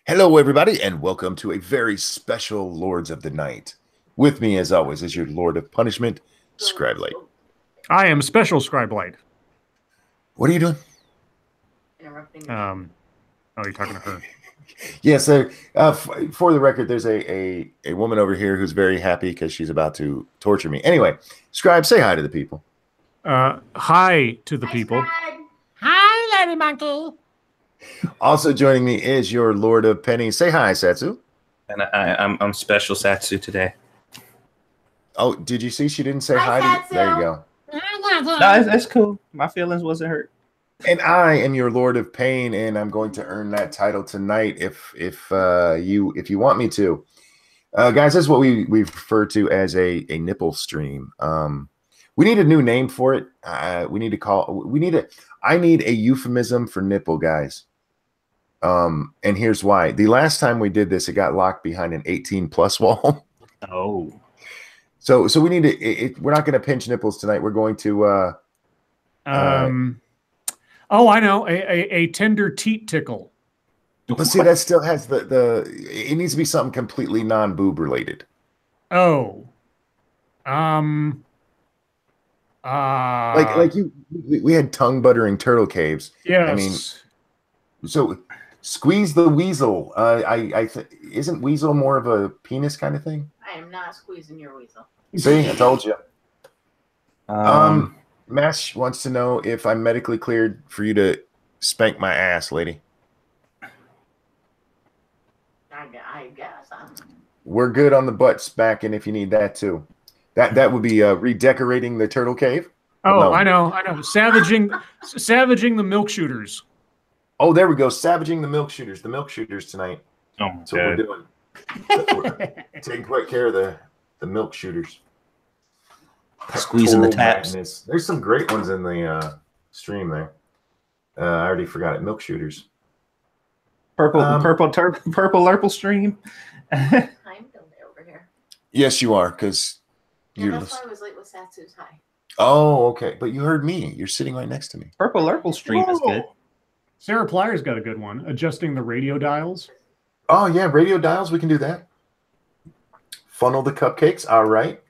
Hello, everybody, and welcome to a very special Lords of the Night. With me, as always, is your Lord of Punishment, Scribe. I am Special Scribe. What are you doing? Interrupting. Oh, you're talking to her. Yeah, so for the record, there's a woman over here who's very happy because she's about to torture me. Anyway, Scribe, say hi to the people. Hi to the people. Hi, Lady Monkey. Also joining me is your Lord of Pennies. Say hi, Satsu. And I'm special Satsu today. Oh, did you see she didn't say Hi, hi? Satsu. There you go. No, it's cool. My feelings wasn't hurt. And I am your Lord of Pain, and I'm going to earn that title tonight if you want me to. Guys, this is what we refer to as a nipple stream. We need a new name for it. I need a euphemism for nipple, guys. And here's why. The last time we did this, it got locked behind an 18+ wall. Oh. So we need to. We're not going to pinch nipples tonight. We're going to. Oh, I know. A tender teat tickle. Let's see. That still has the. It needs to be something completely non-boob related. Oh. Like we had tongue buttering turtle caves. Yes. I mean, so squeeze the weasel. Isn't weasel more of a penis kind of thing? I am not squeezing your weasel. See, I told you. Mash wants to know if I'm medically cleared for you to spank my ass, lady. I guess. We're good on the butt spanking if you need that too. That would be redecorating the turtle cave. Oh, No. I know. Savaging the milk shooters. Oh, there we go. Savaging the milk shooters. The milk shooters tonight. Oh, That's what we're doing. We're taking quite care of the milk shooters. Squeezing the Total taps. madness. There's some great ones in the stream there. I already forgot it. Milk shooters. Purple Lurple stream. I'm still over here. Yes, you are, because Yeah, that's why I was late with Satsu's hi. Oh, okay. But you heard me. You're sitting right next to me. Purple Lurple stream is good. Sarah Plyer's got a good one. Adjusting the radio dials. Oh, yeah. Radio dials. We can do that. Funnel the cupcakes. All right.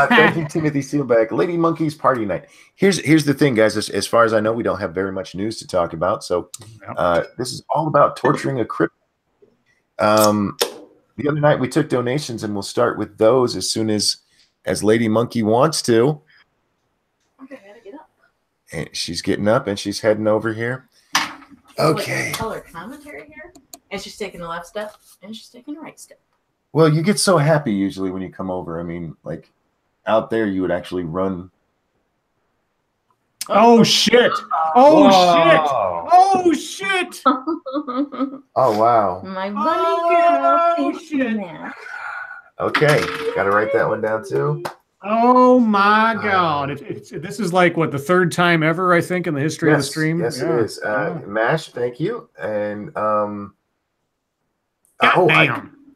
Thank you, Timothy Sealback. Lady Monkey's party night. Here's the thing, guys. As far as I know, we don't have very much news to talk about. So this is all about torturing a cripple. The other night we took donations, and we'll start with those as soon as Lady Monkey wants to. Okay, I gotta get up. And she's getting up, and she's heading over here. Okay. What, color commentary here? And she's taking the left step, and she's taking the right step. Well, you get so happy usually when you come over. I mean, like out there, you would actually run. Oh shit! Oh Whoa. shit! Oh shit! Oh, wow. My bunny girl. Oh, shit. Okay. Got to write that one down too. Oh my God! This is like what, the third time ever, I think, in the history of the stream. Yes, Yeah. it is. Mash, thank you. And Goddamn.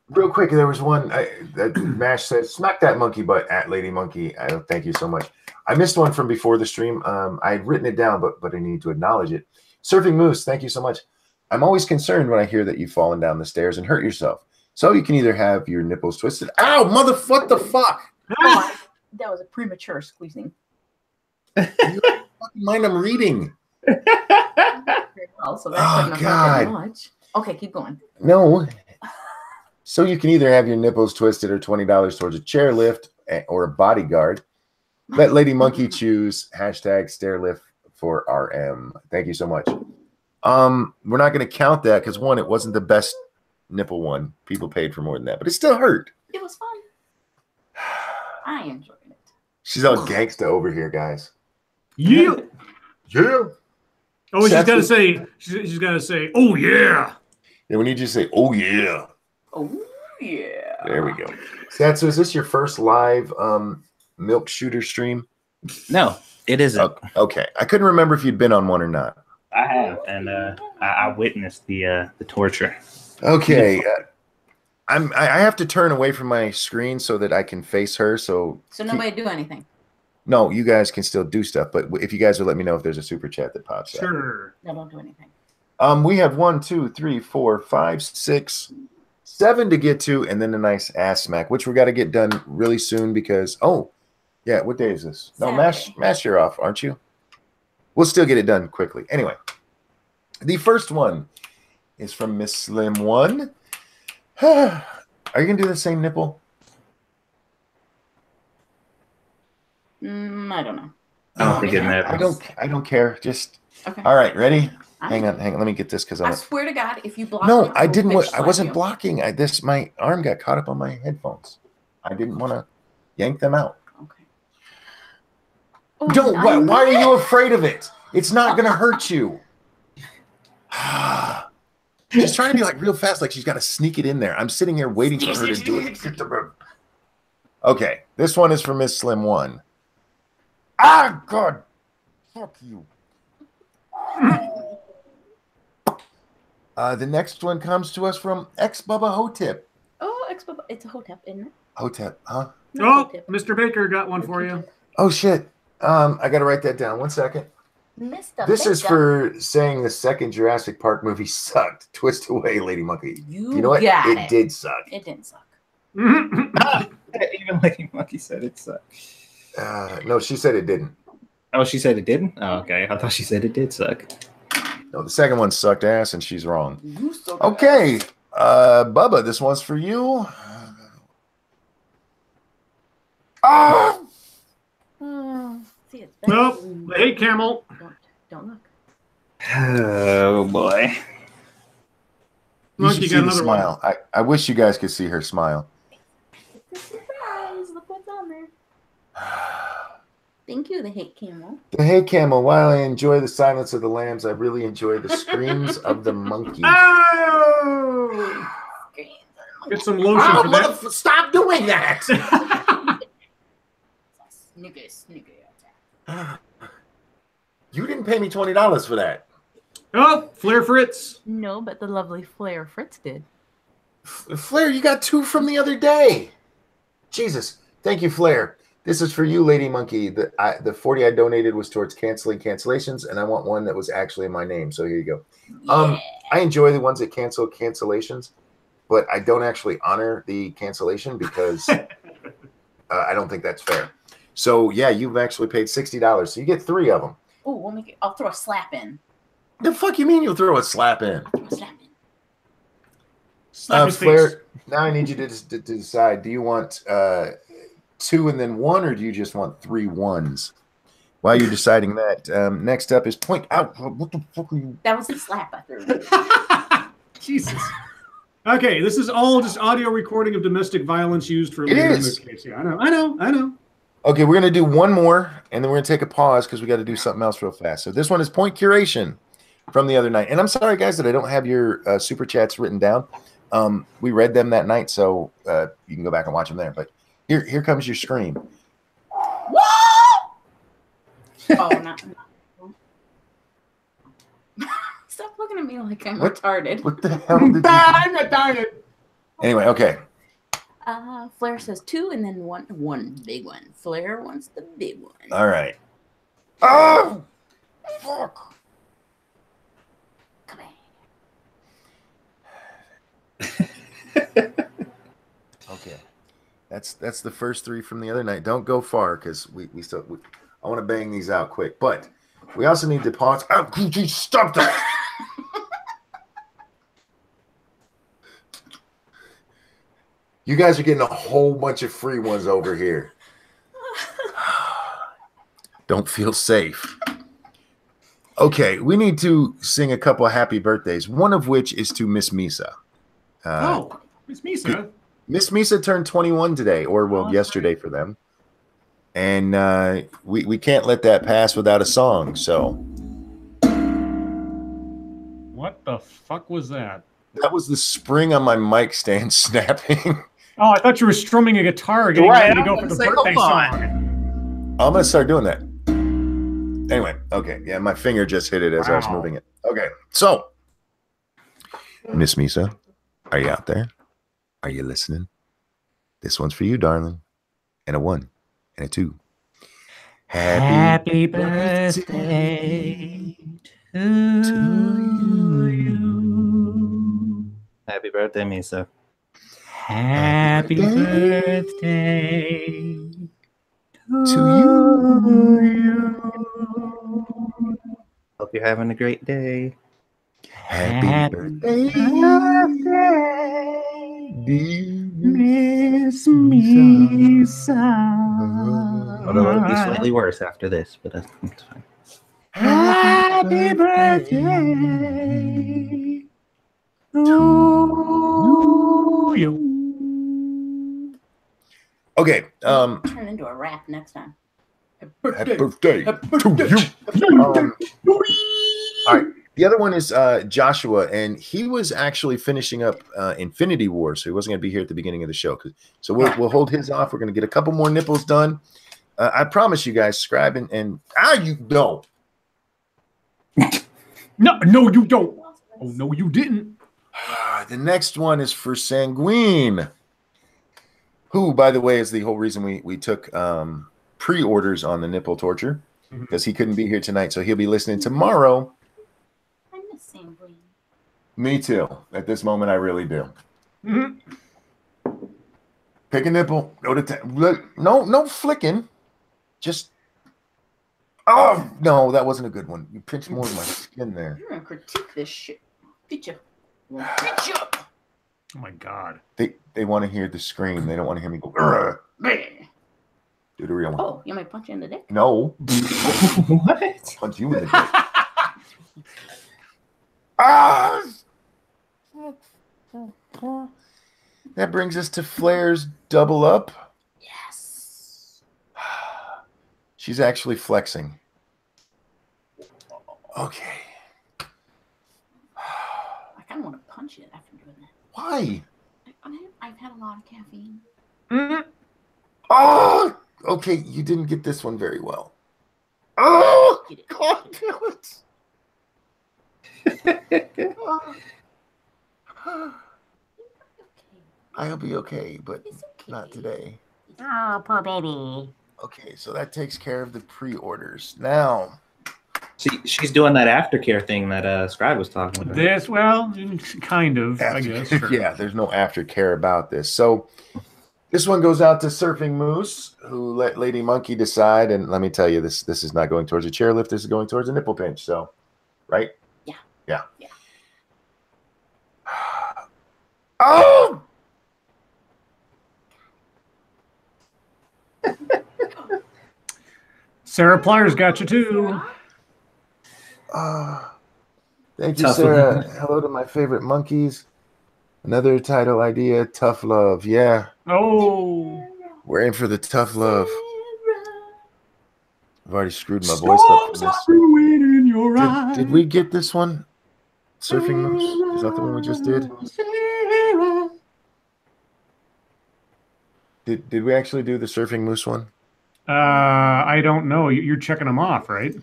real quick, there was one that Mash said, "Smack that monkey butt at Lady Monkey." Thank you so much. I missed one from before the stream. I had written it down, but I need to acknowledge it. Surfing Moose, thank you so much. I'm always concerned when I hear that you've fallen down the stairs and hurt yourself. So you can either have your nipples twisted. Ow, motherfucker! The fuck! Oh, that was a premature squeezing. You fucking mind I'm reading. Also, that God. much. Okay, keep going. No. So you can either have your nipples twisted or $20 towards a chairlift or a bodyguard. Let Lady Monkey choose #stairlift for RM. Thank you so much. We're not going to count that because one, it wasn't the best nipple one. People paid for more than that, but it still hurt. It was fun. I enjoyed it. She's all gangsta over here, guys. Yeah. Yeah. Oh, she's got to say. She's got to say. Oh yeah. Yeah, we need you to say, "Oh yeah." Oh yeah. There we go. Satsu, is this your first live milk shooter stream? No, it isn't. Okay. I couldn't remember if you'd been on one or not. I have, and I witnessed the torture. Okay. I have to turn away from my screen so that I can face her. So nobody do anything. No, you guys can still do stuff, but if you guys will let me know if there's a super chat that pops up. Sure. No, don't do anything. We have 1, 2, 3, 4, 5, 6, 7 to get to, and then a nice ass smack, which we got to get done really soon because yeah, what day is this? No, Mash, you're off, aren't you? We'll still get it done quickly. Anyway, the first one is from Miss Slim 1. Are you gonna do the same nipple? I don't know. I don't think it matters. I don't care. Just Okay. all right. Ready? Hang on. Let me get this because I swear to God, if you block No, me, I didn't. will bitch I wasn't slap you. blocking. My arm got caught up on my headphones. I didn't want to yank them out. Okay. Oh, Don't. Why are you afraid of it? It's not gonna hurt you. She's trying to be like real fast, like she's got to sneak it in there. I'm sitting here waiting for her to do it. Okay, this one is for Miss Slim 1. Ah, God, fuck you. The next one comes to us from Bubba Hotep. Oh, Bubba, it's a Hotep, isn't it? Hotep, huh? Oh, Hotep. Mr. Baker got one for you. Oh shit. I gotta write that down. 1 second. Mr. This is Baker. for saying the second Jurassic Park movie sucked. Twist away, Lady Monkey. You know what? got It did suck. It didn't suck. Even Lady Monkey said it sucked. No, she said it didn't. Oh, she said it didn't? Oh, okay. I thought she said it did suck. No, the second one sucked ass, and she's wrong. You suck. Okay, Bubba, this one's for you. Ah! See, it's Nope. Hey, Camel. Don't look. Oh, boy. You Look, should you see got the another smile. I wish you guys could see her smile. It's a surprise. Look what's on there. Thank you, the hate camel. The Hey Camel, while I enjoy the silence of the lambs, I really enjoy the screams of the monkey. Oh! Get some lotion for that. Stop doing that! Snigger. You didn't pay me $20 for that. Oh, Flair Fritz. No, but the lovely Flair Fritz did. Flair, you got 2 from the other day. Jesus. Thank you, Flair. This is for you, Lady Monkey. The 40 I donated was towards canceling cancellations, and I want one that was actually in my name. So here you go. Yeah. I enjoy the ones that cancel cancellations, but I don't actually honor the cancellation because I don't think that's fair. So yeah, you've actually paid $60, so you get 3 of them. Oh, I'll throw a slap in. The fuck you mean you'll throw a slap in? Slap his Flair, face. now I need you to decide. Do you want 2 and then 1, or do you just want 3 ones? While you're deciding that, next up is point out. What the fuck are you? That was a slap I threw. Jesus. Okay, this is all just audio recording of domestic violence used for later in this case. Yeah, I know. Okay, we're gonna do one more, and then we're gonna take a pause because we got to do something else real fast. So this one is point curation from the other night, and I'm sorry guys that I don't have your super chats written down. We read them that night, so you can go back and watch them there. But here comes your scream. Oh, not. Stop looking at me like I'm retarded. What the hell did you? I'm retarded. Anyway, okay. Flair says 2 and then one big one. Flair wants the big one. All right. Oh, fuck. Come Okay. That's the first 3 from the other night. Don't go far because I want to bang these out quick. But we also need to pause. Oh, stop that. You guys are getting a whole bunch of free ones over here. Don't feel safe. Okay, we need to sing a couple of happy birthdays, one of which is to Miss Misa. Miss Misa. Miss Misa turned 21 today, or yesterday for them. And we can't let that pass without a song, so. What the fuck was that? That was the spring on my mic stand snapping. Oh, I thought you were strumming a guitar, getting ready to go for the birthday song. I'm going to start doing that. Anyway, okay. Yeah, my finger just hit it as I was moving it. Okay, so. Miss Misa, are you out there? Are you listening? This one's for you, darling. And a 1 and a 2. Happy birthday to you. Happy birthday, Misa. Happy birthday to you. Hope you're having a great day. Happy birthday, dear Miss Misa. Although it'll be slightly worse after this, but that's fine. Happy birthday to you. Okay. Turn into a rap next time. Happy birthday to you. All right. The other one is Joshua, and he was actually finishing up Infinity War, so he wasn't going to be here at the beginning of the show. So we'll hold his off. We're going to get a couple more nipples done. I promise you guys, Scribe and you don't. No, you don't. Oh, no, you didn't. The next one is for Sanguine, who, by the way, is the whole reason we took pre-orders on the nipple torture, because he couldn't be here tonight, so he'll be listening tomorrow. I miss Sanguine. Me too. At this moment, I really do. Pick a nipple. Go to no flicking. Just. Oh no, that wasn't a good one. You pinched more of my skin there. You're gonna critique this shit. Get you. Get you. Oh my God. They want to hear the scream. They don't want to hear me go. Urgh. Do the real one. Oh, you might punch you in the dick? No. What? I'll punch you in the dick. Ah! That brings us to Flair's double up. Yes. She's actually flexing. Okay. I kind of want to punch you after doing that. Why? I've had a lot of caffeine. Oh! Okay, you didn't get this one very well. Oh! God damn it. I'll be okay, but not today. Oh, poor baby. Okay, so that takes care of the pre-orders. Now, She's doing that aftercare thing that Scribe was talking about. This, well, kind of, I guess. Sure. Yeah, there's no aftercare about this. So this one goes out to Surfing Moose, who let Lady Monkey decide. And let me tell you, this is not going towards a chairlift. This is going towards a nipple pinch. So, right? Yeah. Oh! Sarah Pliers got you too. Thank you, Tough Sarah. love. Hello to my favorite monkeys. Another title idea, Tough Love. Yeah, Oh. we're in for the tough love. I've already screwed my voice up from In your this. Did we get this one? Surfing Moose? Is that the one we just did? Did we actually do the Surfing Moose one? I don't know. You're checking them off, right?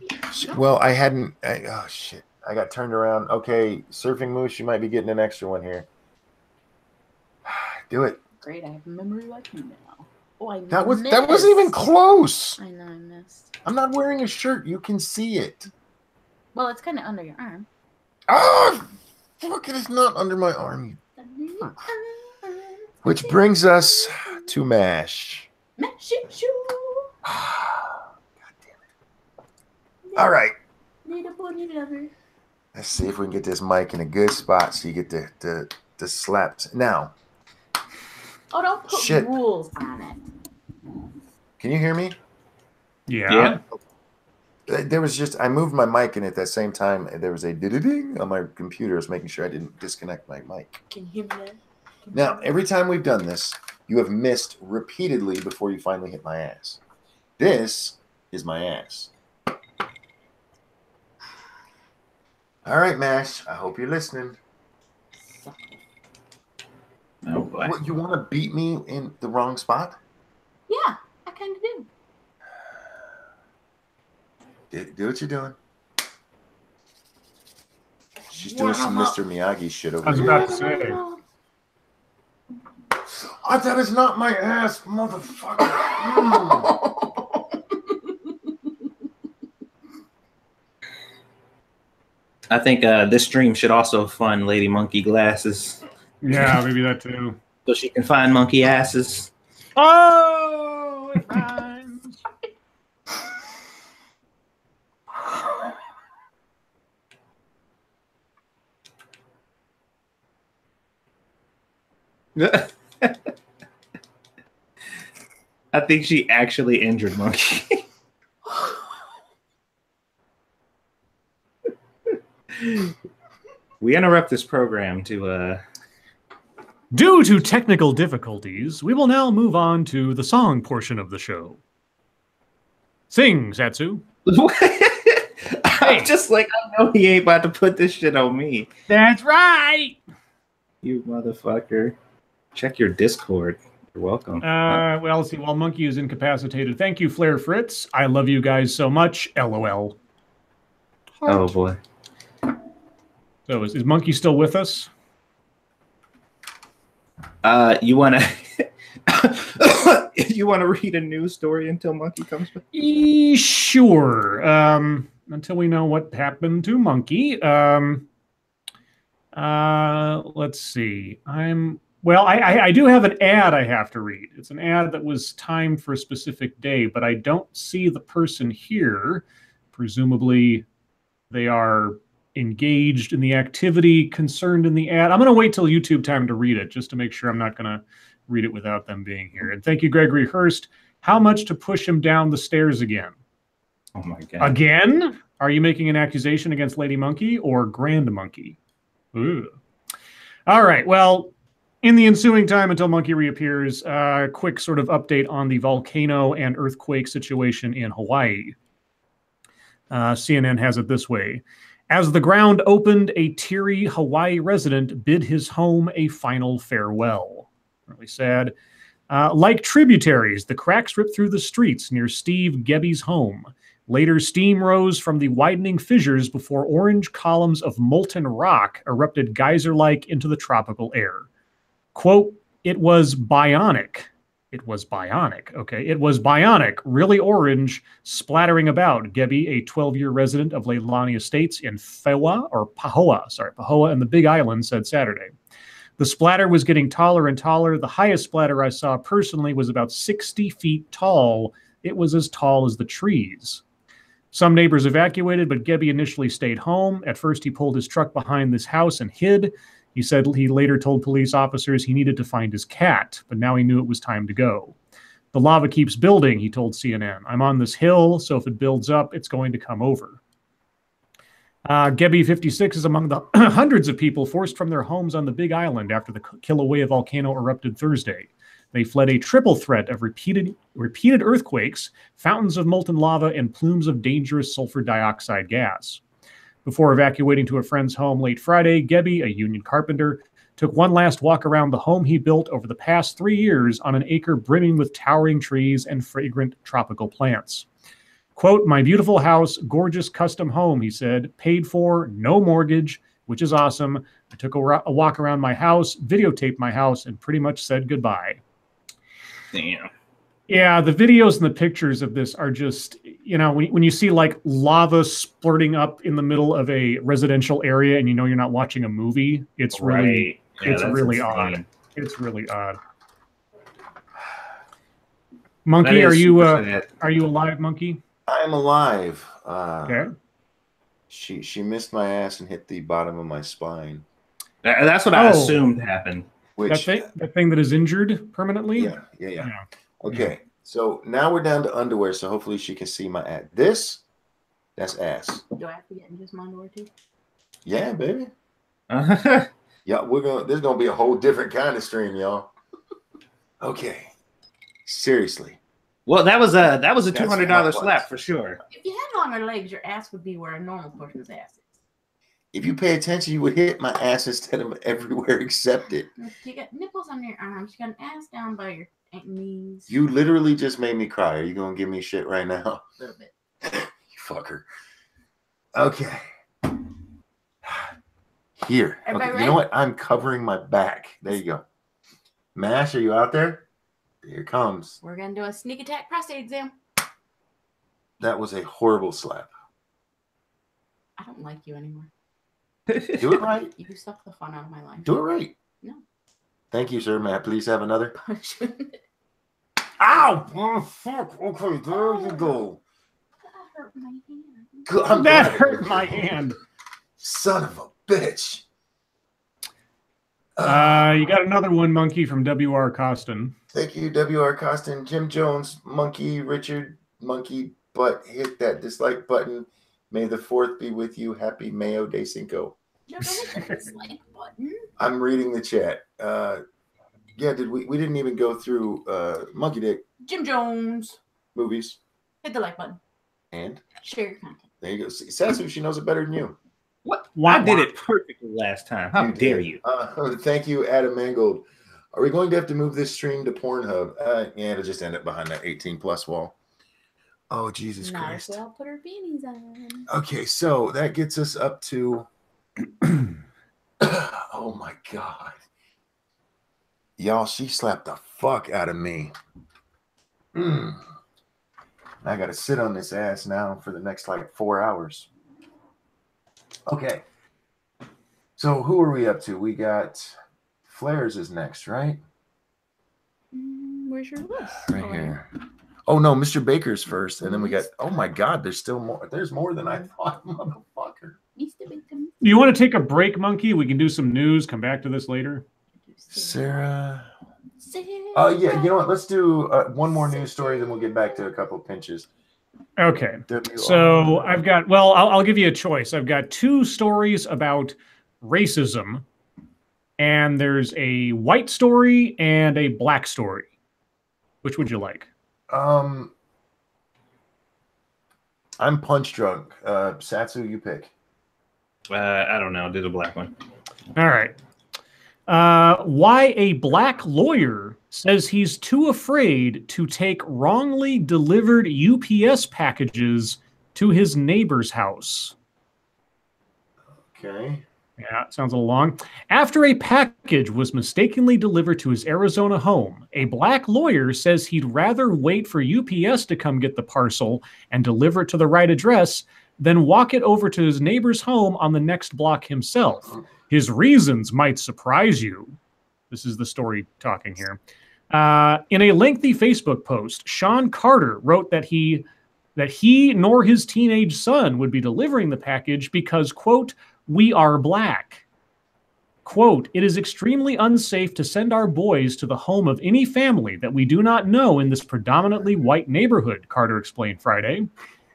Well, I hadn't. Oh, shit. I got turned around. Okay, Surfing Moose, you might be getting an extra one here. Do it. Great, I have memory like you now. Oh, I That wasn't missed. even close. I know I missed. I'm not wearing a shirt. You can see it. Well, it's kind of under your arm. Oh, fuck it is not under my arm. Which brings us to MASH. Mash it, shoo. God damn it. All right. Little pony lover. Let's see if we can get this mic in a good spot so you get the slaps. Now, Oh, don't put Shit. rules on it. can you hear me? Yeah. There was just, I moved my mic and at that same time, there was a ding on my computer. I was making sure I didn't disconnect my mic. Can you hear me then? Now, every time we've done this, you have missed repeatedly before you finally hit my ass. This is my ass. All right, Mash. I hope you're listening. Oh boy. What, you want to beat me in the wrong spot? Yeah, I kind of do. Do what you're doing. She's doing some Mr. Miyagi shit over I was here. about to say. That is not my ass, motherfucker. I think this stream should also fund Lady Monkey glasses. Yeah, maybe that too. So she can find monkey asses. Oh, it rhymes. I think she actually injured monkey. We interrupt this program to Due to technical difficulties, we will now move on to the song portion of the show. Sing, Satsu. I'm just like, I know he ain't about to put this shit on me. That's right. You motherfucker. Check your Discord. You're welcome. Well, let's see. While Monkey is incapacitated, thank you, Flair Fritz. I love you guys so much. LOL. Oh, boy. So is Monkey still with us? You want to you want to read a news story until Monkey comes back? Sure. Until we know what happened to Monkey. Let's see. I do have an ad I have to read. It's an ad that was timed for a specific day, but I don't see the person here. Presumably, they are engaged in the activity concerned in the ad. I'm going to wait till YouTube time to read it, just to make sure I'm not going to read it without them being here. And thank you, Gregory Hurst. How much to push him down the stairs again? Oh, my God. Again? Are you making an accusation against Lady Monkey or Grand Monkey? Ooh. All right. Well, in the ensuing time until Monkey reappears, quick sort of update on the volcano and earthquake situation in Hawaii. CNN has it this way. As the ground opened, a teary Hawaii resident bid his home a final farewell. Really sad. Like tributaries, the cracks ripped through the streets near Steve Gebbe's home. Later, steam rose from the widening fissures before orange columns of molten rock erupted geyser-like into the tropical air. Quote, it was bionic. It was bionic. Okay, it was bionic, really orange, splattering about. Gebbe, a 12-year resident of Leilani Estates in Pahoa and the Big Island, said Saturday. The splatter was getting taller and taller. The highest splatter I saw personally was about 60 feet tall. It was as tall as the trees. Some neighbors evacuated, but Gebbe initially stayed home. At first, he pulled his truck behind this house and hid. He said he later told police officers he needed to find his cat, but now he knew it was time to go. The lava keeps building, he told CNN. I'm on this hill, so if it builds up, it's going to come over. Gebbe 56 is among the hundreds of people forced from their homes on the Big Island after the Kilauea volcano erupted Thursday. They fled a triple threat of repeated earthquakes, fountains of molten lava, and plumes of dangerous sulfur dioxide gas. Before evacuating to a friend's home late Friday, Gebbe, a union carpenter, took one last walk around the home he built over the past 3 years on an acre brimming with towering trees and fragrant tropical plants. Quote, my beautiful house, gorgeous custom home, he said, paid for, no mortgage, which is awesome. I took a walk around my house, videotaped my house, and pretty much said goodbye. Damn. Yeah, the videos and the pictures of this are just, you know, when you see like lava splurting up in the middle of a residential area and you know you're not watching a movie, it's really, it's really odd. It's really odd. Monkey, are you alive, Monkey? I'm alive. Okay. She missed my ass and hit the bottom of my spine. That's what I assumed happened. Which that thing that is injured permanently? Yeah. Okay, so now we're down to underwear, so hopefully she can see my ass. That's ass. Do I have to get in just my underwear too? Yeah, baby. Yeah, there's gonna be a whole different kind of stream, y'all. Okay. Seriously. Well, that was a $200 slap for sure. If you had longer legs, your ass would be where a normal person's ass is. If you pay attention, you would hit my ass instead of everywhere except it. You got nipples on your arms. You got an ass down by your knees. You literally just made me cry. Are you gonna give me shit right now? A little bit. You fucker. Okay. Here. Okay. You know what? I'm covering my back. There you go. Mash, are you out there? Here it comes. We're gonna do a sneak attack prostate exam. That was a horrible slap. I don't like you anymore. Do it right. You suck the fun out of my life. Do it right. No. Thank you, sir. May I please have another? Punch. Ow! Oh, fuck. Okay, there you go. That hurt my hand. I'm That glad it hurt my hand. Son of a bitch. You got another one, Monkey, from W.R. Costin. Thank you, W.R. Costin. Jim Jones, Monkey, Richard, Monkey, but hit that dislike button. May the 4th be with you. Happy Mayo de Cinco. You don't hit the dislike button. I'm reading the chat. Yeah, we didn't even go through Monkey Dick Jim Jones. movies. Hit the like button. And Share your content. there you go. See, Satsu, she knows it better than you. What? Wah, I did wah. it perfectly last time. How dare you? Thank you, Adam Mangold. Are we going to have to move this stream to Pornhub? Yeah, it'll just end up behind that 18+ wall. Oh, Jesus Not Christ. if we all put our beanies on. Okay, so that gets us up to... oh, my God. Y'all, she slapped the fuck out of me. I got to sit on this ass now for the next, 4 hours. Okay. So who are we up to? We got... Flares is next, right? Where's your list? Right here. Oh no, Mr. Baker's first, and then we got. Oh my God, there's still more. There's more than I thought, motherfucker. Mr. Bacon. Do you want to take a break, Monkey? We can do some news. Come back to this later. Sarah. Sarah. Yeah. You know what? Let's do one more news story, then we'll get back to a couple of pinches. Okay. So I've got. Well, I'll give you a choice. I've got 2 stories about racism. And there's a white story and a black story. Which would you like? I'm punch drunk. Satsu, you pick. I don't know. Do the black one. All right. Why a black lawyer says he's too afraid to take wrongly delivered UPS packages to his neighbor's house. Okay. Yeah, sounds a little long. After a package was mistakenly delivered to his Arizona home, a black lawyer says he'd rather wait for UPS to come get the parcel and deliver it to the right address than walk it over to his neighbor's home on the next block himself. His reasons might surprise you. This is the story talking here. In a lengthy Facebook post, Sean Carter wrote that he nor his teenage son would be delivering the package because, quote, "We are black." Quote, "It is extremely unsafe to send our boys to the home of any family that we do not know in this predominantly white neighborhood," Carter explained Friday.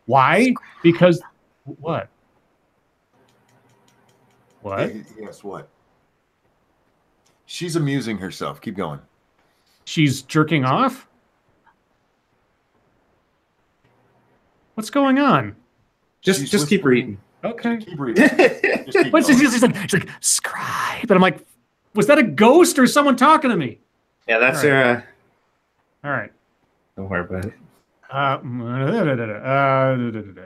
Why? Because, what? What? Yes, what? She's amusing herself. Keep going. She's jerking off? What's going on? Just keep reading. Okay. Keep reading. Just keep But going. she's like, Scribe. And I'm like, was that a ghost or someone talking to me? Yeah, that's All Sarah. All right. Don't worry about it.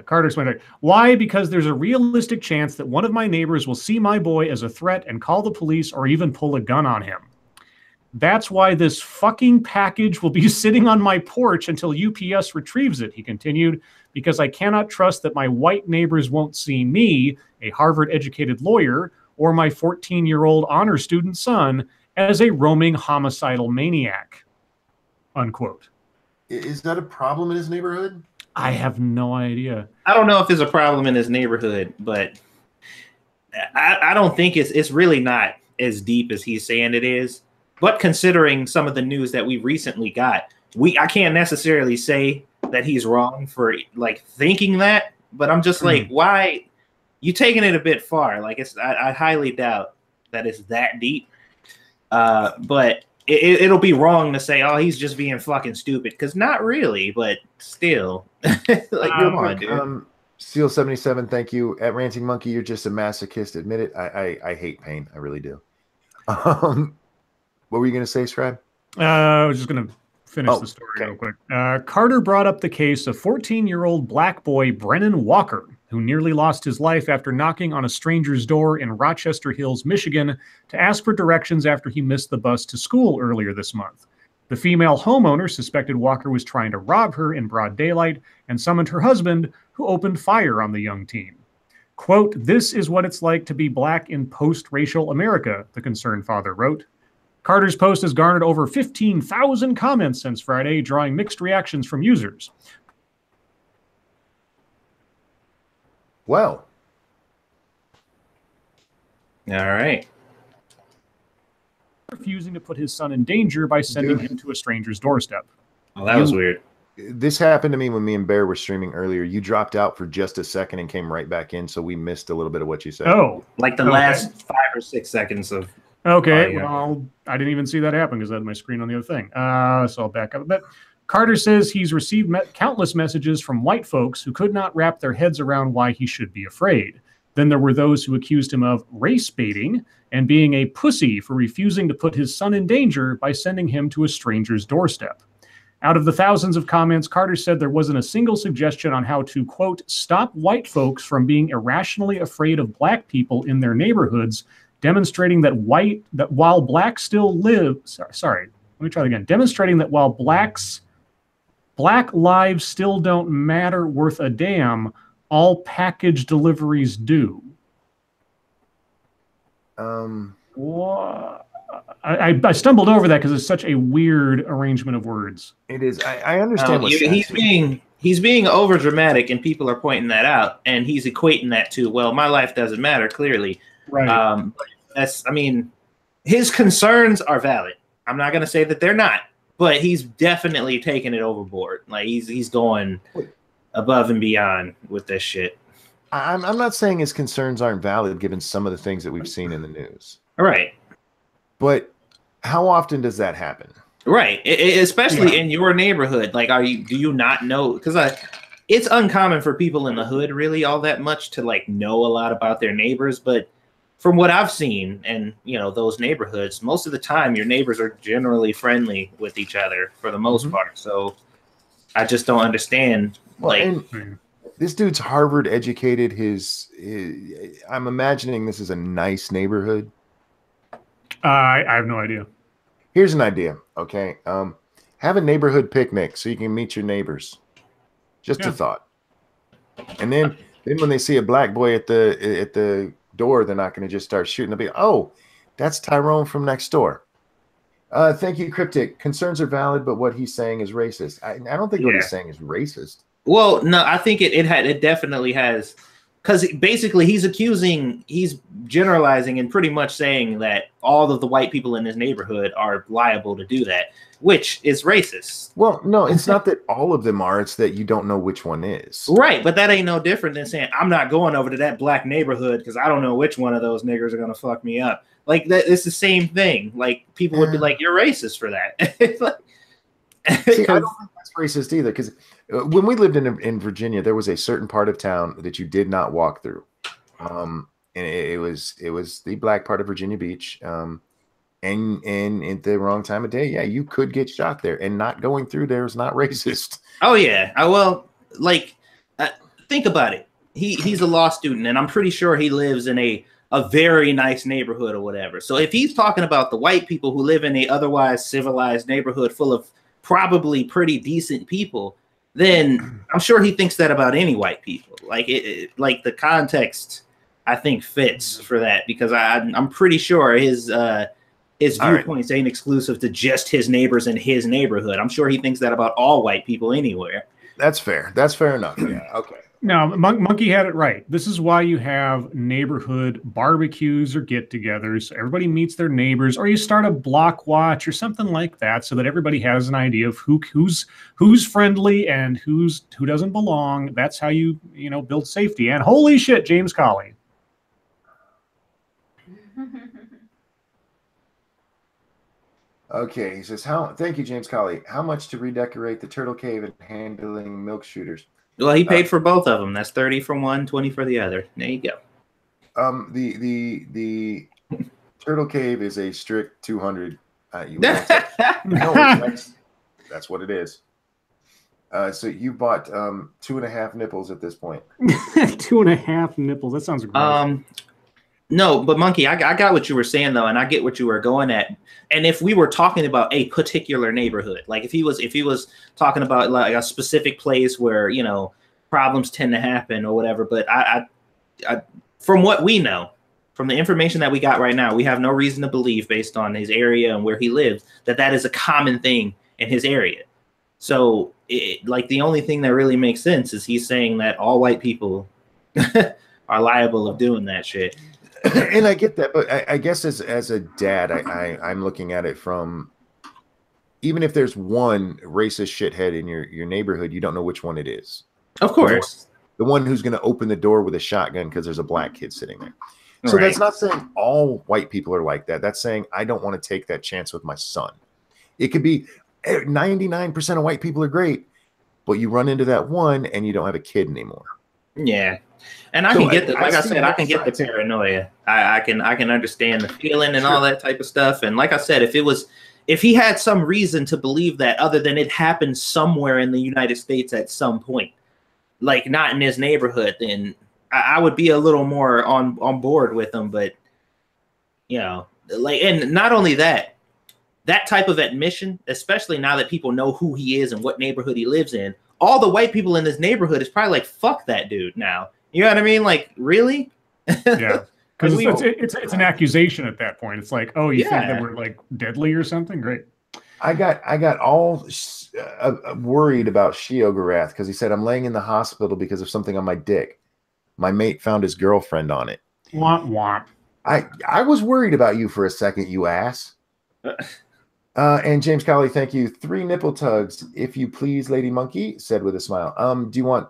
Carter explained, why? Because there's a realistic chance that one of my neighbors will see my boy as a threat and call the police or even pull a gun on him. That's why this fucking package will be sitting on my porch until UPS retrieves it, he continued, because I cannot trust that my white neighbors won't see me, a Harvard-educated lawyer, or my 14-year-old honor student son as a roaming homicidal maniac, unquote. Is that a problem in his neighborhood? I have no idea. I don't know if there's a problem in his neighborhood, but I don't think it's really not as deep as he's saying it is. But considering some of the news that we recently got, I can't necessarily say that he's wrong for like thinking that. But I'm just like, why? You taking it a bit far. Like I highly doubt that it's that deep. But it'll be wrong to say, oh, he's just being fucking stupid, because not really, but still. Like, come on, dude. Steel 77, thank you. At Ranting Monkey, you're just a masochist. Admit it. I hate pain. I really do. What were you going to say, Scribe? I was just going to finish the story real quick. Carter brought up the case of 14-year-old black boy Brennan Walker, who nearly lost his life after knocking on a stranger's door in Rochester Hills, Michigan, to ask for directions after he missed the bus to school earlier this month. The female homeowner suspected Walker was trying to rob her in broad daylight and summoned her husband, who opened fire on the young teen. Quote, "This is what it's like to be black in post-racial America," the concerned father wrote. Carter's post has garnered over 15,000 comments since Friday, drawing mixed reactions from users. Well. All right. Refusing to put his son in danger by sending him to a stranger's doorstep. Well, that was weird. This happened to me when me and Bear were streaming earlier. You dropped out for just a second and came right back in, so we missed a little bit of what you said. Oh. Like the last 5 or 6 seconds of... Okay, well, I didn't even see that happen because I had my screen on the other thing. So I'll back up a bit. Carter says he's received countless messages from white folks who could not wrap their heads around why he should be afraid. Then there were those who accused him of race baiting and being a pussy for refusing to put his son in danger by sending him to a stranger's doorstep. Out of the thousands of comments, Carter said there wasn't a single suggestion on how to, quote, stop white folks from being irrationally afraid of black people in their neighborhoods, demonstrating that while blacks still live, sorry, let me try that again. Demonstrating that while black lives still don't matter worth a damn, all package deliveries do. I stumbled over that because it's such a weird arrangement of words. It is. I understand what he's being over dramatic, and people are pointing that out, and he's equating that to, well, my life doesn't matter, clearly. Right. His concerns are valid. I'm not going to say that they're not, but he's definitely taking it overboard. Like he's going above and beyond with this shit. I'm not saying his concerns aren't valid given some of the things that we've seen in the news. Right. But how often does that happen? Right. Especially in your neighborhood. Like, do you not know? Because it's uncommon for people in the hood really all that much to like know a lot about their neighbors. But from what I've seen and, those neighborhoods, most of the time your neighbors are generally friendly with each other for the most part. So I just don't understand. This dude's Harvard educated. I'm imagining this is a nice neighborhood. I have no idea. Here's an idea. Okay. Have a neighborhood picnic so you can meet your neighbors. Just a thought. And then when they see a black boy at the door, they're not going to just start shooting. They'll be, oh, that's Tyrone from next door. Thank you, Cryptic. Concerns are valid, but what he's saying is racist. I don't think what he's saying is racist. Well, no, I think it definitely has, because basically he's generalizing and pretty much saying that all of the white people in his neighborhood are liable to do that, which is racist. Well, no, it's not that all of them are. It's that you don't know which one is. Right, but that ain't no different than saying, I'm not going over to that black neighborhood because I don't know which one of those niggers are going to fuck me up. Like, it's the same thing. Like, people would be like, you're racist for that. See, I don't think that's racist either, because when we lived in Virginia, there was a certain part of town that you did not walk through, and it was the black part of Virginia Beach, and at the wrong time of day, you could get shot there, and not going through there is not racist. Oh yeah, think about it. He's a law student, and I'm pretty sure he lives in a very nice neighborhood or whatever. So if he's talking about the white people who live in a otherwise civilized neighborhood full of probably pretty decent people, then I'm sure he thinks that about any white people. Like like the context, I think fits for that, because I'm pretty sure his viewpoints ain't exclusive to just his neighbors in his neighborhood. I'm sure he thinks that about all white people anywhere. That's fair. That's fair enough. Yeah. Okay. No, Monkey had it right. This is why you have neighborhood barbecues or get-togethers. Everybody meets their neighbors, or you start a block watch or something like that, so that everybody has an idea of who's friendly and who doesn't belong. That's how you build safety. And holy shit, James Colley. Okay, he says, thank you, James Colley. How much to redecorate the turtle cave and handling milk shooters? Well, he paid for both of them. That's 30 for one, 20 for the other. There you go. The turtle cave is a strict 200. No, that's what it is. So you bought 2.5 nipples at this point. 2.5 nipples. That sounds great. No, but Monkey, I got what you were saying though, and I get what you were going at. And if we were talking about a particular neighborhood, like if he was talking about like a specific place where problems tend to happen or whatever, but I from what we know, from the information that we got right now, we have no reason to believe, based on his area and where he lives, that that is a common thing in his area. So, like, the only thing that really makes sense is he's saying that all white people are liable of doing that shit. And I get that, but I guess as a dad, I'm looking at it from, even if there's one racist shithead in your neighborhood, you don't know which one it is. Of course. The one who's going to open the door with a shotgun because there's a black kid sitting there. So that's not saying all white people are like that. That's saying I don't want to take that chance with my son. It could be 99% of white people are great, but you run into that one and you don't have a kid anymore. Yeah. And I can get the, like I said, I can get the paranoia. I can understand the feeling and all that type of stuff. And like I said, if he had some reason to believe that other than it happened somewhere in the United States at some point, like not in his neighborhood, then I would be a little more on board with him. But, you know, like, and not only that, that type of admission, especially now that people know who he is and what neighborhood he lives in, all the white people in this neighborhood is probably like, fuck that dude now. You know what I mean? Like, really? Yeah. Because it's an accusation at that point. It's like, oh, you think that we're like deadly or something? Great. I got all worried about Shiogarath because he said, I'm laying in the hospital because of something on my dick. My mate found his girlfriend on it. Womp womp. I was worried about you for a second, you ass. And James Cowley, thank you. 3 nipple tugs, if you please, Lady Monkey, said with a smile. Do you want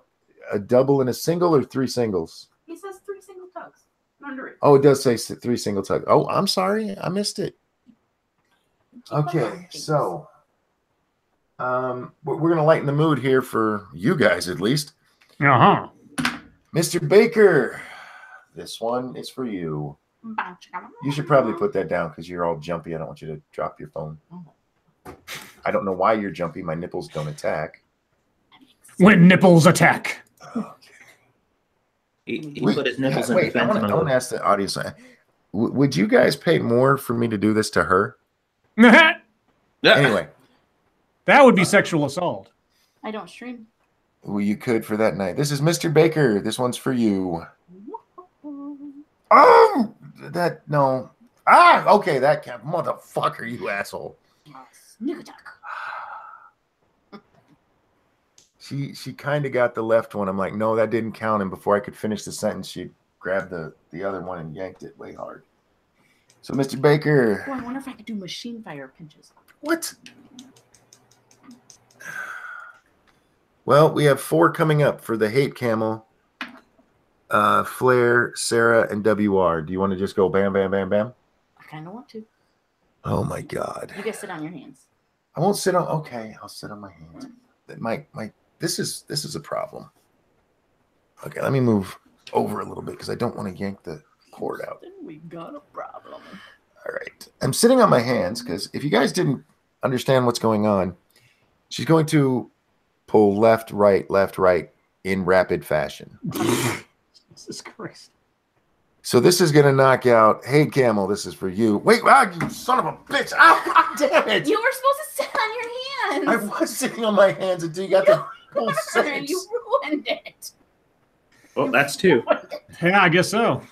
a double and a single or 3 singles? He says 3 single tugs. Under it. Oh, it does say 3 single tugs. Oh, I'm sorry. I missed it. Okay, so we're going to lighten the mood here for you guys, at least. Uh-huh. Mr. Baker, this one is for you. You should probably put that down because you're all jumpy. I don't want you to drop your phone. I don't know why you're jumpy. My nipples don't attack. When nipples attack. Okay. He put his nipples in defense mode. I want to ask the audience, would you guys pay more for me to do this to her? Anyway. That would be sexual assault. I don't stream. Well, you could for that night. This is Mr. Baker. This one's for you. Oh! No. Okay, that can't. Motherfucker, you asshole. She kind of got the left one. I'm like, no, that didn't count. And before I could finish the sentence, she grabbed the other one and yanked it way hard. So, Mr. Baker. Oh, I wonder if I could do machine fire pinches. What? Well, we have 4 coming up for the hate camel. Flair, Sarah, and WR. Do you want to just go bam, bam, bam, bam? I kind of want to. Oh my God! You guys sit on your hands. I won't sit on. Okay, I'll sit on my hands. This is a problem. Okay, let me move over a little bit because I don't want to yank the cord out. Then we got a problem. All right, I'm sitting on my hands because if you guys didn't understand what's going on, she's going to pull left, right in rapid fashion. Jesus Christ. So this is going to knock out. Hey, Camel, this is for you. Wait, you son of a bitch. Oh, God damn it. You were supposed to sit on your hands. I was sitting on my hands until you got the full sentence. You ruined it. Oh, that's 2. Yeah, I guess so.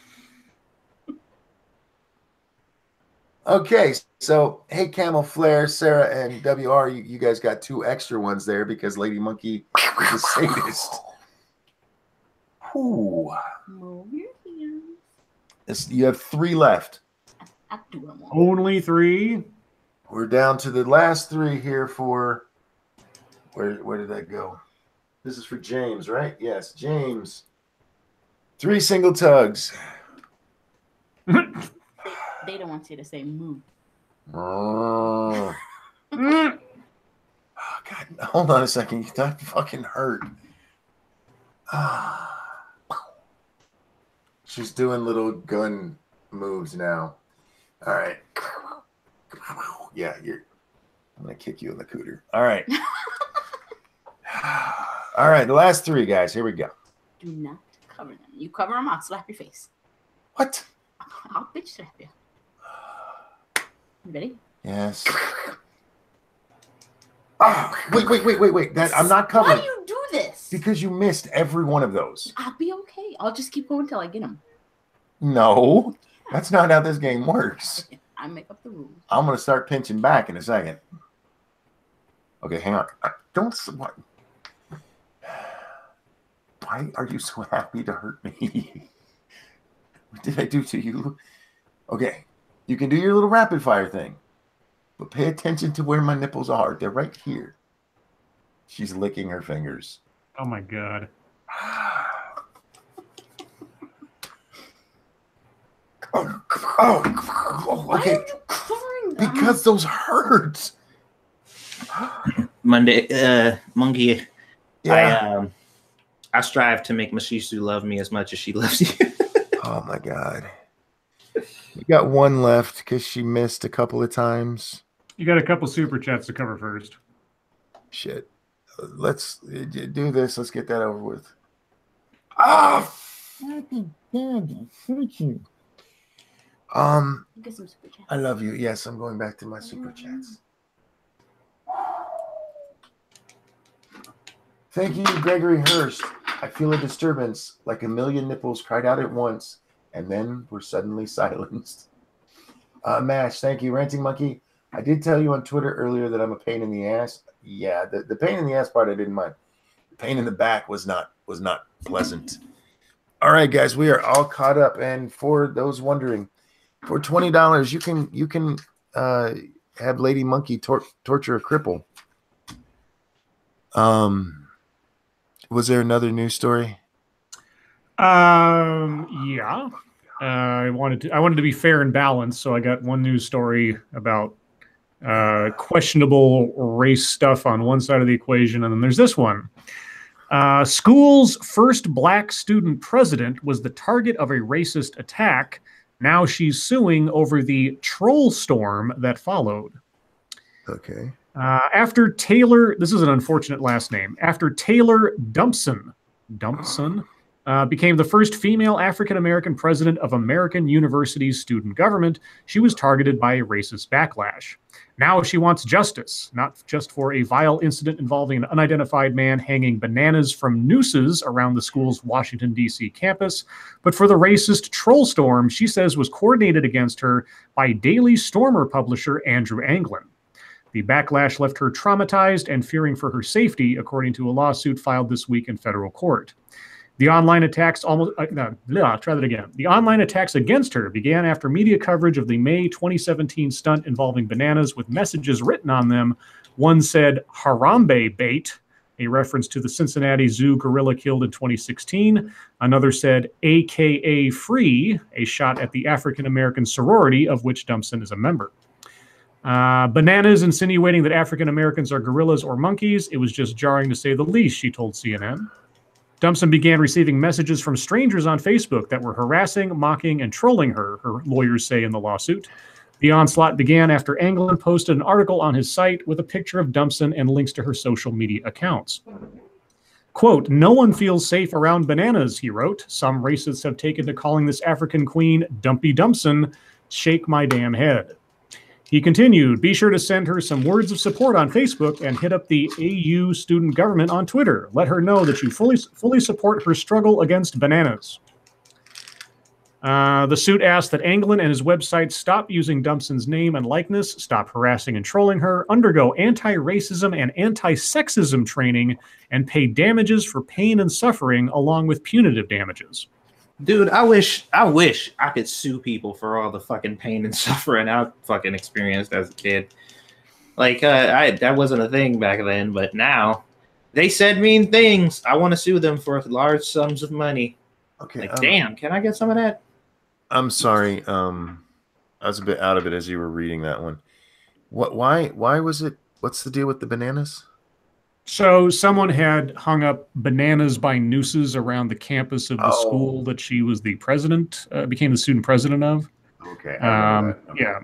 Okay, so hey, Camel, Flair, Sarah, and WR, you guys got 2 extra ones there because Lady Monkey is a sadist. Ooh. Move your hands. You have 3 left. Only 3. We're down to the last 3 here for where did that go? This is for James, right? Yes, James. 3 single tugs. They don't want you to say move. Oh. Oh God! Hold on a second. That fucking hurt. She's doing little gun moves now. All right. Yeah, I'm gonna kick you in the cooter. All right. All right. The last 3 guys. Here we go. Do not cover them. You cover them, I'll slap your face. What? I'll bitch slap you. You ready? Yes. Oh, wait. I'm not covering. Why do you do this? Because you missed every one of those. I'll be okay. I'll just keep going until I get them. No. That's not how this game works. I make up the rules. I'm going to start pinching back in a second. Okay, hang on. Don't... What? Why are you so happy to hurt me? What did I do to you? Okay, you can do your little rapid fire thing, but pay attention to where my nipples are. They're right here. She's licking her fingers. Oh my god. Okay. Because those hurt. Monkey. Yeah. I strive to make Mashisu love me as much as she loves you. Oh my god. You got one left because she missed a couple of times. You got a couple super chats to cover first. Shit. Let's do this. Let's get that over with. Ah! Happy Daddy, thank you. Get some super chats. I love you. Yes, I'm going back to my super chats. Thank you, Gregory Hurst. I feel a disturbance, like a million nipples cried out at once, and then were suddenly silenced. Mash, thank you. Ranting Monkey, I did tell you on Twitter earlier that I'm a pain in the ass. Yeah, the pain in the ass part I didn't mind. The pain in the back was not pleasant. All right, guys, we are all caught up, and for those wondering, for $20, you can have Lady Monkey torture a cripple. Was there another news story? Yeah. I wanted to be fair and balanced, so I got one news story about questionable race stuff on one side of the equation, and then there's this one. School's first black student president was the target of a racist attack. Now she's suing over the troll storm that followed. Okay. After Taylor, this is an unfortunate last name, after Taylor Dumpson became the first female African-American president of American University's student government, she was targeted by a racist backlash. Now she wants justice, not just for a vile incident involving an unidentified man hanging bananas from nooses around the school's Washington, D.C. campus, but for the racist troll storm she says was coordinated against her by Daily Stormer publisher Andrew Anglin. The backlash left her traumatized and fearing for her safety, according to a lawsuit filed this week in federal court. The online attacks The online attacks against her began after media coverage of the May 2017 stunt involving bananas with messages written on them. One said Harambe bait, a reference to the Cincinnati Zoo gorilla killed in 2016. Another said AKA free, a shot at the African American sorority of which Dumpson is a member. Bananas insinuating that African Americans are gorillas or monkeys. It was just jarring to say the least, she told CNN. Dumpson began receiving messages from strangers on Facebook that were harassing, mocking, and trolling her lawyers say in the lawsuit. The onslaught began after Anglin posted an article on his site with a picture of Dumpson and links to her social media accounts. Quote, "No one feels safe around bananas," he wrote. "Some racists have taken to calling this African queen Dumpy Dumpson. Shake my damn head." He continued, "Be sure to send her some words of support on Facebook and hit up the AU student government on Twitter. Let her know that you fully support her struggle against bananas." The suit asked that Anglin and his website stop using Dumpson's name and likeness, stop harassing and trolling her, undergo anti-racism and anti-sexism training, and pay damages for pain and suffering along with punitive damages. Dude, I wish I could sue people for all the fucking pain and suffering I fucking experienced as a kid. Like, that wasn't a thing back then, but now they said mean things. I want to sue them for large sums of money. Okay. Like, damn, can I get some of that? I'm sorry. I was a bit out of it as you were reading that one. Why was it? What's the deal with the bananas? So someone had hung up bananas by nooses around the campus of the school that she was the president, became the student president of. Okay. Yeah.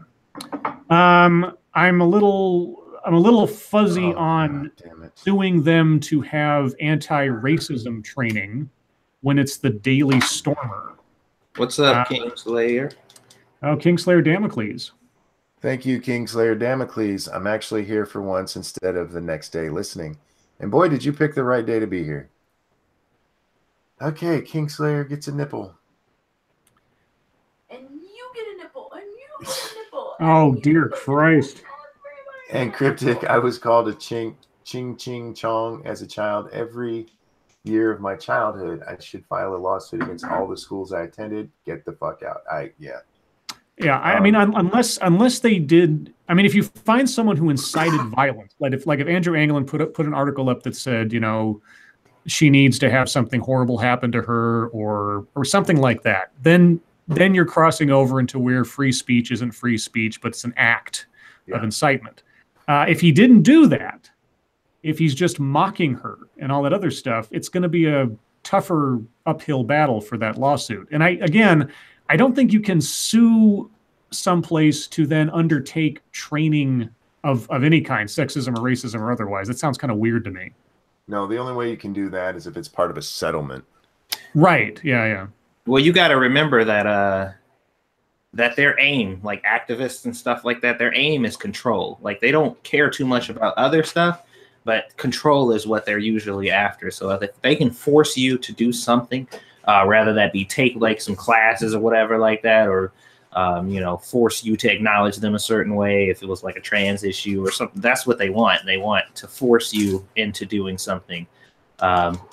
I'm a little fuzzy on suing them to have anti-racism training when it's the Daily Stormer. What's up, Kingslayer? Oh, Kingslayer Damocles. Thank you, Kingslayer Damocles. I'm actually here for once instead of the next day listening. And boy, did you pick the right day to be here. Okay, Kingslayer gets a nipple. And you get Oh, dear Christ. And Cryptic, I was called a ching ching chong as a child. Every year of my childhood, I should file a lawsuit against all the schools I attended. Get the fuck out. Yeah, I mean, unless they did, I mean, if you find someone who incited violence, like if Andrew Anglin put an article up that said, you know, she needs to have something horrible happen to her or something like that, then you're crossing over into where free speech isn't free speech, but it's an act of incitement. If he didn't do that, if he's just mocking her and all that other stuff, it's going to be a tougher uphill battle for that lawsuit. And I don't think you can sue someplace to then undertake training of any kind, sexism or racism or otherwise. That sounds kind of weird to me. No, the only way you can do that is if it's part of a settlement. Right. Yeah. Well, you got to remember that that their aim, like activists and stuff like that, their aim is control. Like they don't care too much about other stuff, but control is what they're usually after. So if they can force you to do something, rather that be take like some classes or whatever like that, or you know, force you to acknowledge them a certain way, if it was like a trans issue or something, that's what they want. They want to force you into doing something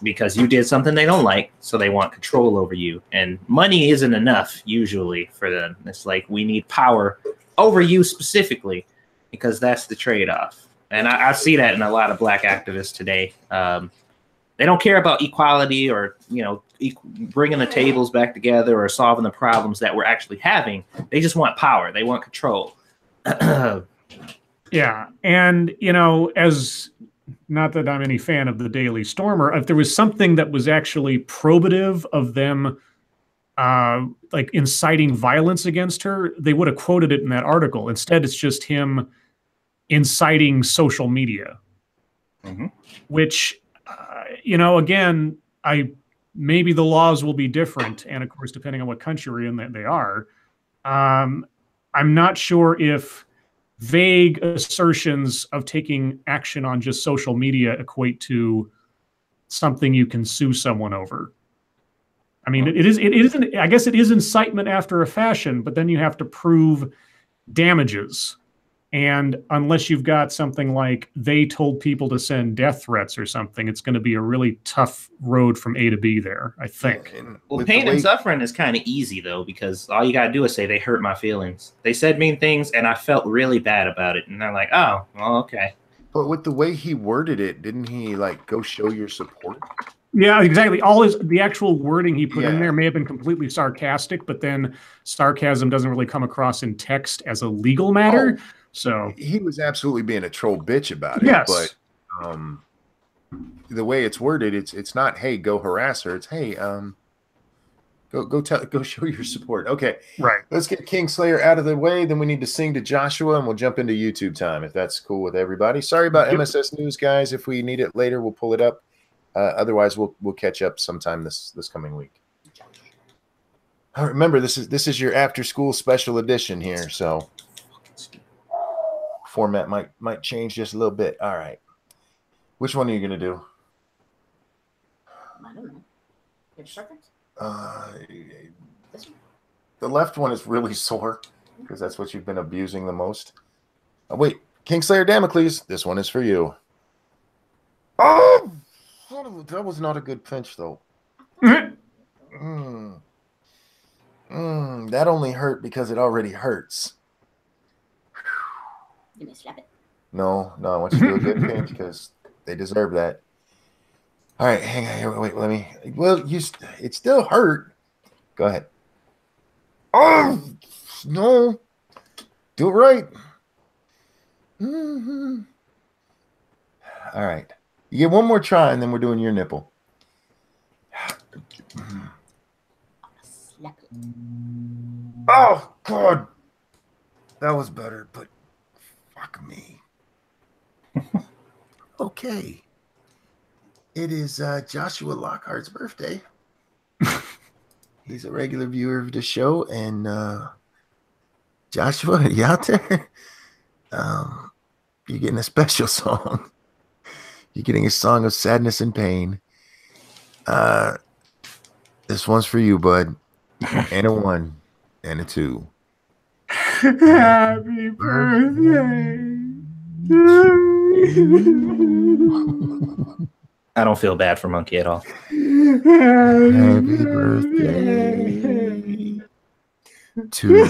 because you did something they don't like, so they want control over you. And money isn't enough usually for them. It's like, we need power over you specifically, because that's the trade-off. And I see that in a lot of Black activists today. They don't care about equality or, you know, bringing the tables back together or solving the problems that we're actually having. They just want power. They want control. Yeah. And, you know, as not that I'm any fan of the Daily Stormer, if there was something that was actually probative of them like inciting violence against her, they would have quoted it in that article. Instead, it's just him inciting social media, which, you know, again, maybe the laws will be different. And of course, depending on what country we're in, that they are. I'm not sure if vague assertions of taking action on just social media equate to something you can sue someone over. I mean, it isn't, I guess it is incitement after a fashion, but then you have to prove damages. And unless you've got something like they told people to send death threats or something, it's going to be a really tough road from A to B there, I think. Well, pain and suffering is kind of easy, though, because all you got to do is say they hurt my feelings. They said mean things, and I felt really bad about it. And they're like, oh, well, okay. But with the way he worded it, didn't he, like, go show your support? Yeah, exactly. The actual wording he put in there may have been completely sarcastic, but then sarcasm doesn't really come across in text as a legal matter. So he was absolutely being a troll bitch about it. Yes. But the way it's worded, it's not, hey, go harass her. It's, hey, go show your support. Okay. Right. Let's get Kingslayer out of the way. Then we need to sing to Joshua, and we'll jump into YouTube time if that's cool with everybody. Sorry about MSS News, guys. If we need it later, we'll pull it up. Otherwise, we'll catch up sometime this coming week. Remember, this is your after school special edition here, so format might change just a little bit. All right, which one are you gonna do? I don't know. You have preference? The left one is really sore because that's what you've been abusing the most. Oh, wait, Kingslayer Damocles, this one is for you. Oh, that was not a good pinch though. That only hurt because it already hurts. You may slap it. No, I want you to do a good pinch because they deserve that. All right, hang on here. Wait, let me. Well, it still hurt. Go ahead. Oh no, do it right. All right, you get one more try, and then we're doing your nipple. Slap it. Oh God, that was better, but fuck me. Okay. It is Joshua Lockhart's birthday. He's a regular viewer of the show, and Joshua, you out there? You're getting a special song. You're getting a song of sadness and pain. This one's for you, bud. And a 1 and a 2. Happy birthday. I don't feel bad for Monkey at all. Happy birthday to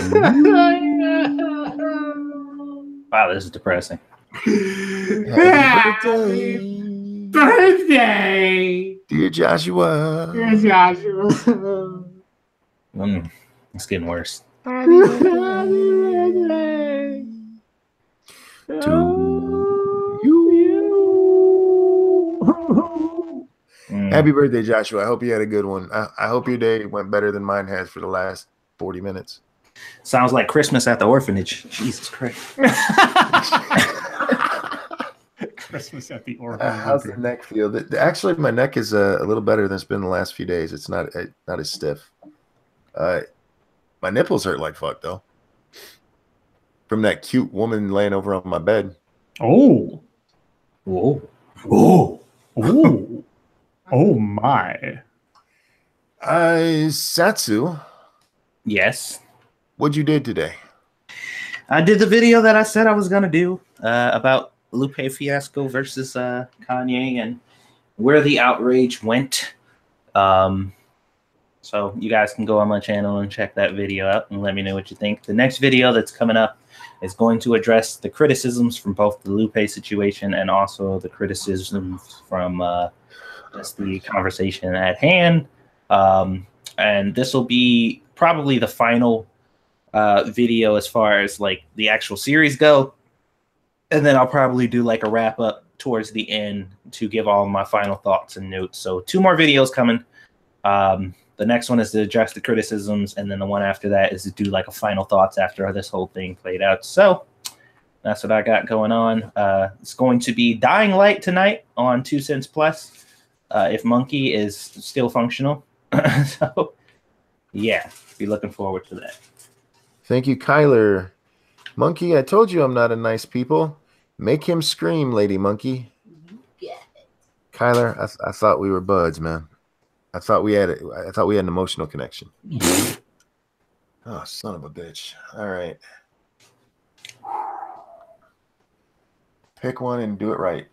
Wow, this is depressing. Happy birthday, dear Joshua. Joshua. It's getting worse. Happy birthday to you. Happy birthday, Joshua. I hope you had a good one. I hope your day went better than mine has for the last 40 minutes. Sounds like Christmas at the orphanage. Jesus Christ. Christmas at the orphanage. How's the neck feel? Actually, my neck is a little better than it's been the last few days. It's not as stiff. My nipples hurt like fuck, though. From that cute woman laying over on my bed. Oh. Whoa. Oh. Oh. Oh, my. Satsu. Yes. What'd you did today? I did the video that I said I was going to do about Lupe Fiasco versus Kanye and where the outrage went. So you guys can go on my channel and check that video out and let me know what you think. The next video that's coming up is going to address the criticisms from both the Lupe situation and also the criticisms from just the conversation at hand. And this will be probably the final video as far as like the actual series go. And then I'll probably do like a wrap up towards the end to give all my final thoughts and notes. So 2 more videos coming. The next one is to address the criticisms, and then the one after that is to do like a final thoughts after this whole thing played out. So that's what I got going on. It's going to be Dying Light tonight on 2 Cents Plus, if Monkey is still functional. So yeah, be looking forward to that. Thank you, Kyler. Monkey, I told you I'm not a nice people. Make him scream, Lady Monkey. Yeah. Kyler, I thought we were buds, man. I thought we had an emotional connection. Oh, son of a bitch. All right. Pick one and do it right.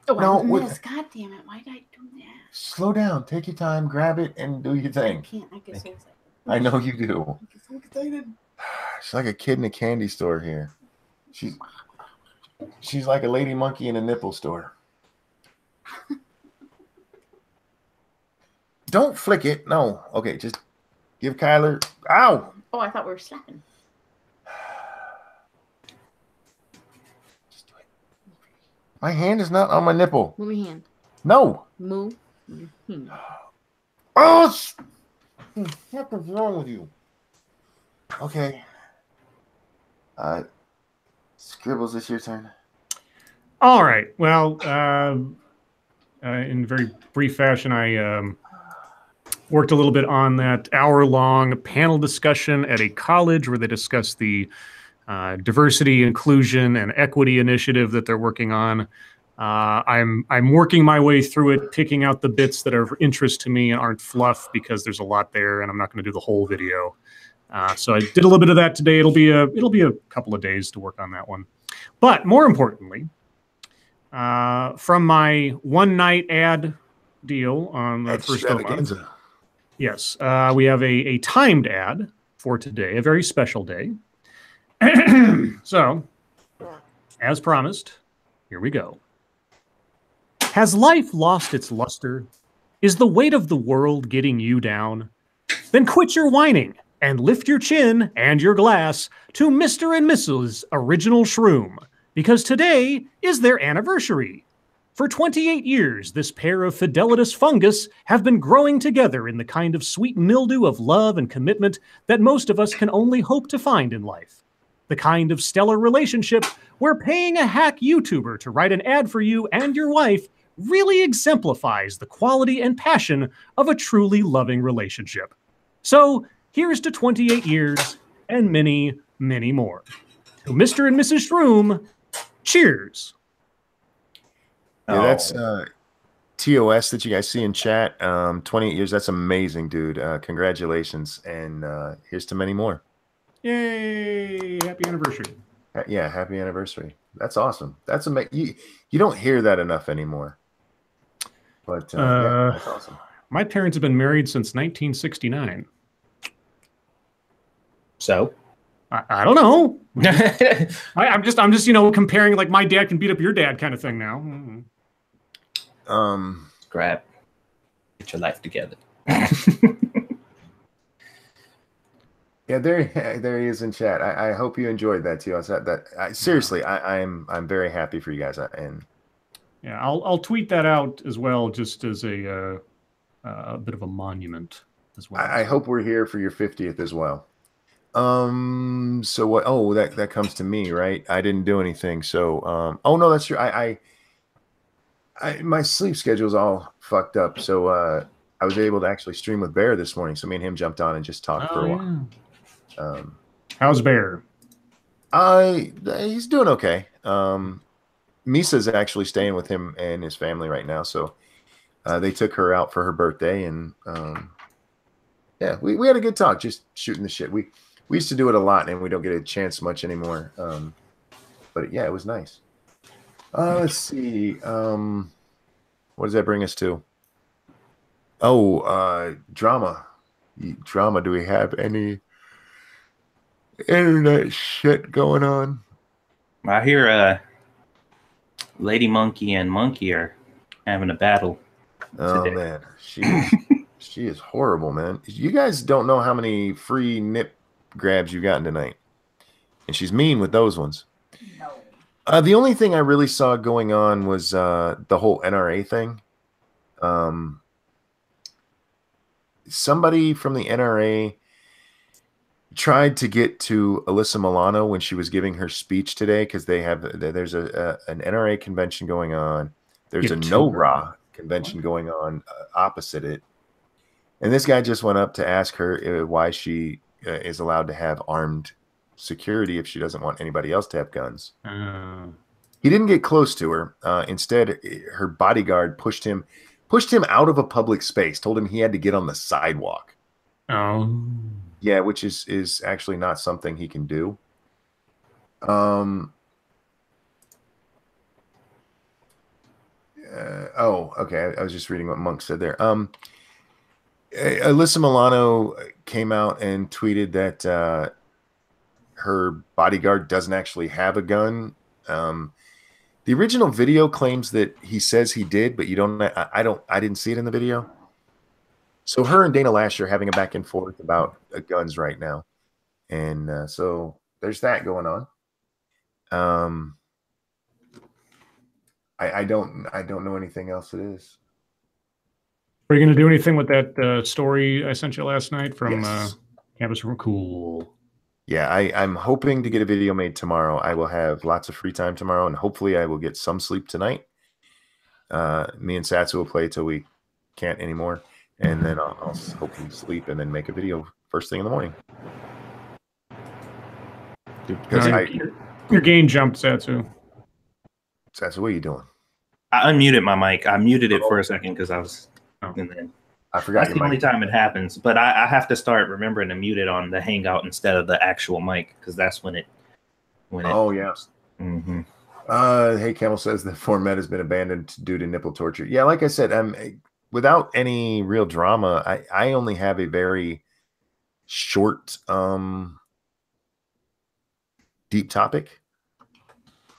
Oh, No, God damn it. Why did I do that? Slow down. Take your time. Grab it and do your thing. I can't. I get so excited. I know you do. I get so excited. She's like a kid in a candy store here. She's like a lady monkey in a nipple store. Don't flick it. No. Okay, just give Kyler. Ow! Oh, I thought we were slapping. Just do it. My hand is not on my nipple. Move your hand. No. Move your hand. Oh! What the heck is wrong with you? Okay. Scribbles, it's your turn. All right. Well, in very brief fashion, I worked a little bit on that hour-long panel discussion at a college where they discussed the diversity, inclusion, and equity initiative that they're working on. I'm working my way through it, picking out the bits that are of interest to me and aren't fluff because there's a lot there, and I'm not going to do the whole video. So I did a little bit of that today. It'll be a couple of days to work on that one. But more importantly, from my one-night ad deal on the first of the month, yes, we have a timed ad for today, a very special day. So, as promised, here we go. Has life lost its luster? Is the weight of the world getting you down? Then quit your whining and lift your chin and your glass to Mr. and Mrs. Original Shroom, because today is their anniversary. For 28 years, this pair of fidelitous fungus have been growing together in the kind of sweet mildew of love and commitment that most of us can only hope to find in life. The kind of stellar relationship where paying a hack YouTuber to write an ad for you and your wife really exemplifies the quality and passion of a truly loving relationship. So, here's to 28 years and many, many more. To Mr. and Mrs. Shroom, cheers. Yeah, that's TOS that you guys see in chat. 28 years. That's amazing, dude. Congratulations. And here's to many more. Yay! Happy anniversary. Yeah, happy anniversary. That's awesome. That's amazing. You don't hear that enough anymore. But yeah, that's awesome. My parents have been married since 1969. So I don't know. I'm just comparing like my dad can beat up your dad kind of thing now. Scribe, get your life together. Yeah, there he is in chat. I hope you enjoyed that too. Seriously, I'm very happy for you guys. And yeah, I'll tweet that out as well, just as a bit of a monument as well. I hope we're here for your 50th as well. So what? Oh, that comes to me, right? I didn't do anything. So oh no, that's true. My sleep schedule's all fucked up. So I was able to actually stream with Bear this morning. So me and him jumped on and just talked for a while. How's Bear? He's doing okay. Misa's actually staying with him and his family right now. So they took her out for her birthday, and yeah, we had a good talk, just shooting the shit. We used to do it a lot, and we don't get a chance much anymore. But yeah, it was nice. Let's see. What does that bring us to? Oh, drama. Drama. Do we have any internet shit going on? I hear Lady Monkey and Monkey are having a battle. Oh today. Man, she is horrible, man. You guys don't know how many free nip grabs you gotten tonight, and she's mean with those ones. No. The only thing I really saw going on was the whole NRA thing. Somebody from the NRA tried to get to Alyssa Milano when she was giving her speech today, because there's an NRA convention going on. There's a NORA convention going on opposite it, and this guy just went up to ask her why she is allowed to have armed security if she doesn't want anybody else to have guns. He didn't get close to her. Instead, her bodyguard pushed him out of a public space, told him he had to get on the sidewalk. Oh. Yeah, which is actually not something he can do. Oh, okay. I was just reading what Monk said there. Alyssa Milano came out and tweeted that her bodyguard doesn't actually have a gun. The original video claims that he says he did, but I didn't see it in the video. So her and Dana Lash are having a back and forth about guns right now, and so there's that going on. I don't know anything else it is. Are you going to do anything with that story I sent you last night from Yes. Campus Room? Cool. Yeah, I'm hoping to get a video made tomorrow. I will have lots of free time tomorrow, and hopefully I will get some sleep tonight. Me and Satsu will play till we can't anymore, and then I'll hopefully sleep and then make a video first thing in the morning. Because your game jumped, Satsu. Satsu, what are you doing? I unmuted my mic. I muted it for a second because I was. And then I forgot. that's the only time it happens. But I have to start remembering to mute it on the Hangout instead of the actual mic, because that's when it. Oh yeah. Mm-hmm. Hey, Camel says the format has been abandoned due to nipple torture. Yeah, like I said, without any real drama, I only have a very short, deep topic.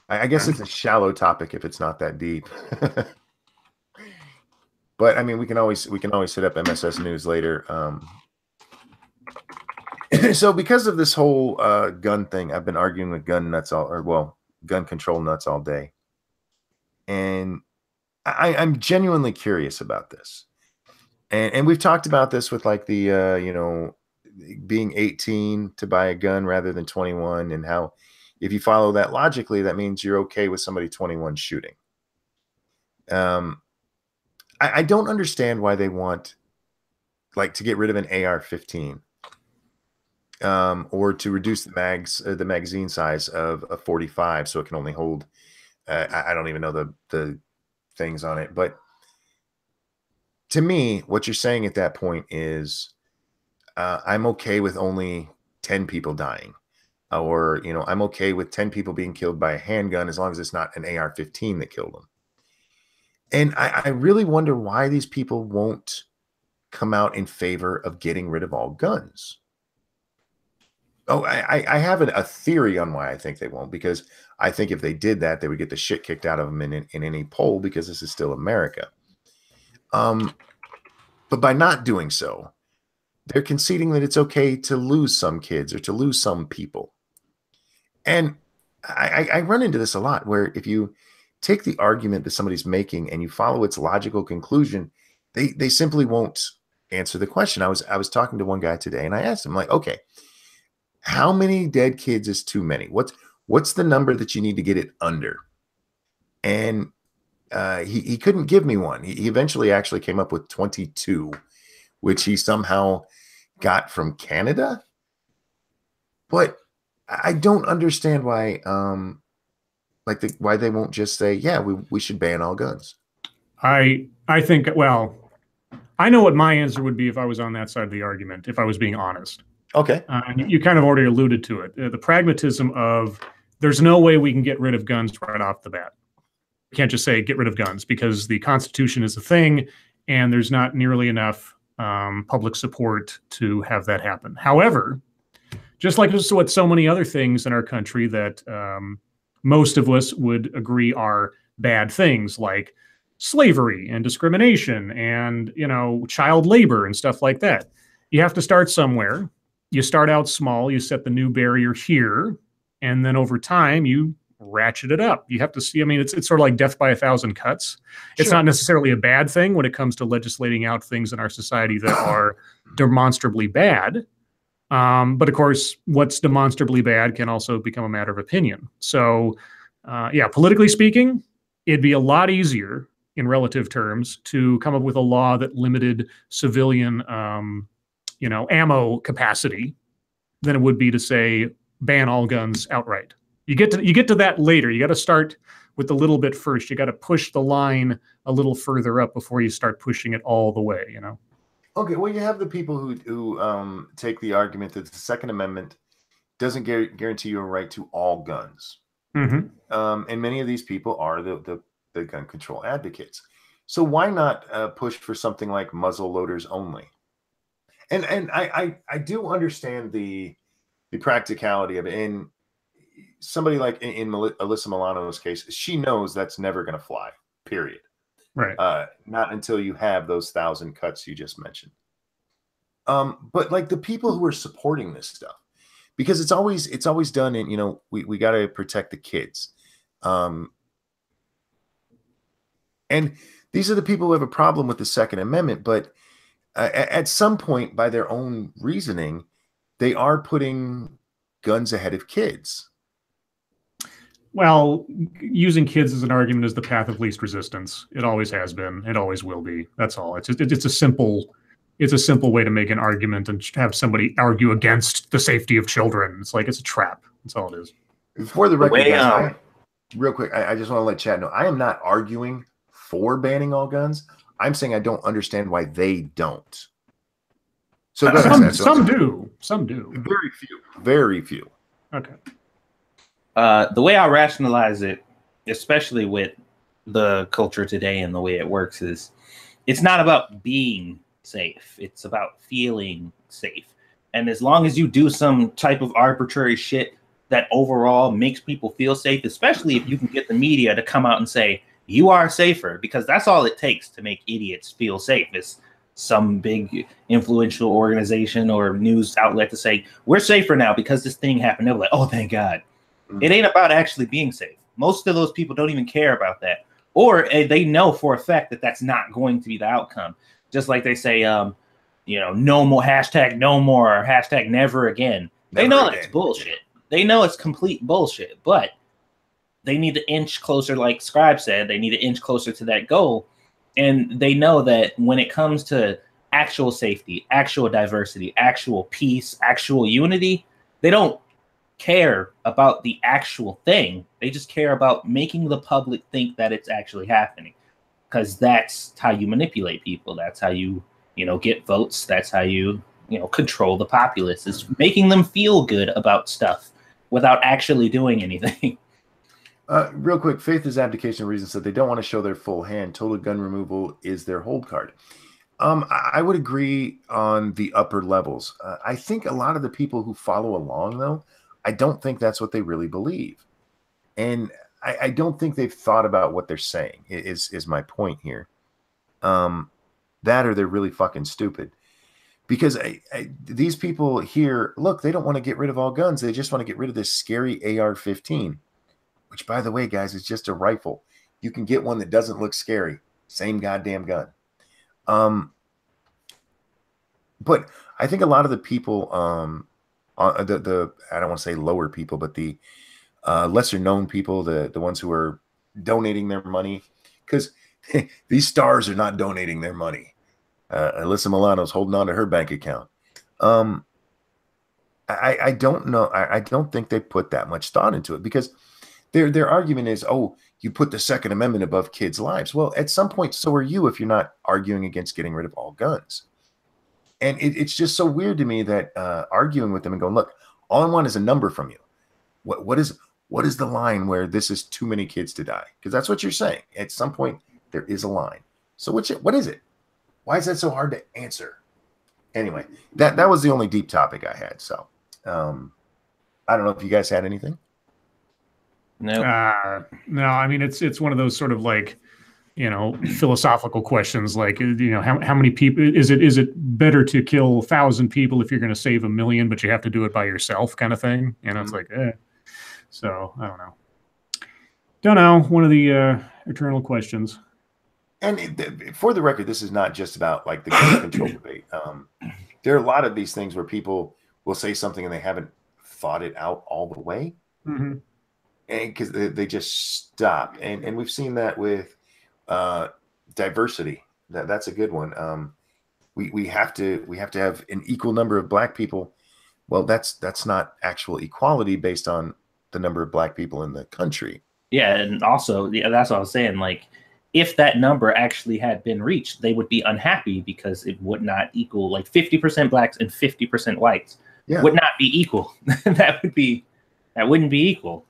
I guess it's a shallow topic if it's not that deep. But I mean, we can always hit up MSS News later. So because of this whole gun thing, I've been arguing with gun control nuts all day, and I'm genuinely curious about this. And we've talked about this with like the being 18 to buy a gun rather than 21, and how if you follow that logically, that means you're okay with somebody 21 shooting. I don't understand why they want like to get rid of an AR-15, or to reduce the magazine size of a 45 so it can only hold. I don't even know the things on it, but to me, what you're saying at that point is, I'm okay with only 10 people dying, or, you know, I'm okay with 10 people being killed by a handgun as long as it's not an AR-15 that killed them. And I really wonder why these people won't come out in favor of getting rid of all guns. Oh, I have a theory on why I think they won't, because I think if they did that, they would get the shit kicked out of them in any poll, because this is still America. But by not doing so, they're conceding that it's okay to lose some kids or to lose some people. And I run into this a lot, where if you take the argument that somebody's making and you follow its logical conclusion, they simply won't answer the question. I was talking to one guy today, and I asked him, like, okay, how many dead kids is too many? What's the number that you need to get it under? And he couldn't give me one. He eventually actually came up with 22, which he somehow got from Canada. But I don't understand why, why they won't just say, yeah, we should ban all guns. I think, well, I know what my answer would be if I was on that side of the argument, if I was being honest. Okay. And you kind of already alluded to it. The pragmatism of there's no way we can get rid of guns right off the bat. We can't just say get rid of guns, because the Constitution is a thing and there's not nearly enough public support to have that happen. However, just like with so many other things in our country that most of us would agree are bad things, like slavery and discrimination and, you know, child labor and stuff like that. You have to start somewhere. You start out small, you set the new barrier here, and then over time you ratchet it up. You have to see, I mean, it's sort of like death by a thousand cuts. It's not necessarily a bad thing when it comes to legislating out things in our society that are demonstrably bad. But of course, what's demonstrably bad can also become a matter of opinion. So yeah, politically speaking, it'd be a lot easier in relative terms to come up with a law that limited civilian ammo capacity than it would be to say ban all guns outright. You get to that later. You got to start with a little bit first. You got to push the line a little further up before you start pushing it all the way, you know. Okay, well, you have the people who take the argument that the Second Amendment doesn't guarantee you a right to all guns. Mm-hmm. And many of these people are the gun control advocates. So why not push for something like muzzle loaders only? And I do understand the practicality of it. And somebody like in Alyssa Milano's case, she knows that's never going to fly, period. Right. Not until you have those 1,000 cuts you just mentioned. But like the people who are supporting this stuff, because it's always done in, you know, we got to protect the kids. And these are the people who have a problem with the Second Amendment, but at some point, by their own reasoning, they are putting guns ahead of kids. Well, using kids as an argument is the path of least resistance. It always has been. It always will be. That's all. It's a simple way to make an argument and have somebody argue against the safety of children. It's like it's a trap. That's all it is. For the record, guys, real quick, I just want to let Chad know I am not arguing for banning all guns. I'm saying I don't understand why they don't. So some do. Very few. Okay. The way I rationalize it, especially with the culture today and the way it works, is it's not about being safe. It's about feeling safe. And as long as you do some type of arbitrary shit that overall makes people feel safe, especially if you can get the media to come out and say, you are safer, because that's all it takes to make idiots feel safe, is some big influential organization or news outlet to say, we're safer now because this thing happened. They're like, oh, thank God. It ain't about actually being safe. Most of those people don't even care about that. Or they know for a fact that that's not going to be the outcome. Just like they say, no more, hashtag no more, or hashtag never again. They know that it's bullshit. They know it's complete bullshit, but they need to inch closer, like Scribe said, they need to inch closer to that goal. And they know that when it comes to actual safety, actual diversity, actual peace, actual unity, they don't care about the actual thing. They just care about making the public think that it's actually happening, because that's how you manipulate people. That's how you get votes. That's how you control the populace. It's making them feel good about stuff without actually doing anything. Real quick, Faith is abdication reason said they don't want to show their full hand. Total gun removal is their hold card. I would agree on the upper levels. I think a lot of the people who follow along, though, I don't think that's what they really believe. And I don't think they've thought about what they're saying, is my point here. That or they're really fucking stupid. Because these people here, look, they don't want to get rid of all guns. They just want to get rid of this scary AR-15. Which, by the way, guys, is just a rifle. You can get one that doesn't look scary. Same goddamn gun. But I think a lot of the people, I don't want to say lower people, but the lesser known people, the ones who are donating their money, because these stars are not donating their money. Alyssa Milano's holding on to her bank account. I don't know. I don't think they put that much thought into it because their argument is, oh, you put the Second Amendment above kids' lives. Well, at some point, so are you if you're not arguing against getting rid of all guns. And it's just so weird to me that arguing with them and going, look, all I want is a number from you. What is the line where this is too many kids to die? Because that's what you're saying. At some point, there is a line. So what is it? Why is that so hard to answer? Anyway, that was the only deep topic I had. So I don't know if you guys had anything. No. No, I mean, it's one of those sort of like, philosophical questions like, how many people is it better to kill 1,000 people if you're going to save 1 million, but you have to do it by yourself kind of thing. It's like, so I don't know. One of the eternal questions. And for the record, this is not just about like the gun control debate. There are a lot of these things where people will say something and they haven't thought it out all the way. Mm-hmm. And because they just stop. And we've seen that with diversity. That's a good one. We have to have an equal number of black people. Well, that's not actual equality based on the number of black people in the country. Yeah, and also that's what I was saying. Like, if that number actually had been reached, they would be unhappy because it would not equal, like 50% blacks and 50% whites would not be equal. That wouldn't be equal.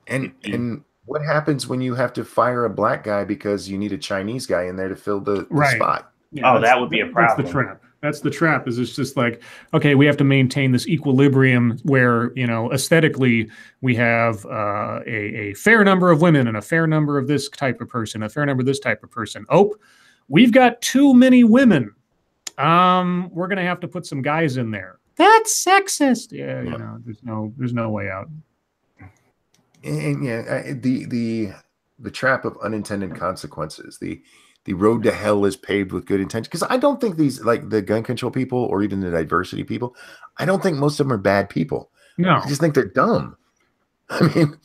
And what happens when you have to fire a black guy because you need a Chinese guy in there to fill the spot? Yeah, that would be a problem. That's the trap. Is it's just like, okay, we have to maintain this equilibrium where, aesthetically we have a fair number of women and a fair number of this type of person, a fair number of this type of person. Oh, we've got too many women. We're going to have to put some guys in there. That's sexist. Yeah, there's no way out. And the trap of unintended consequences. The road to hell is paved with good intention. Because I don't think these, like the gun control people or even the diversity people, I don't think most of them are bad people. No, I just think they're dumb. I mean,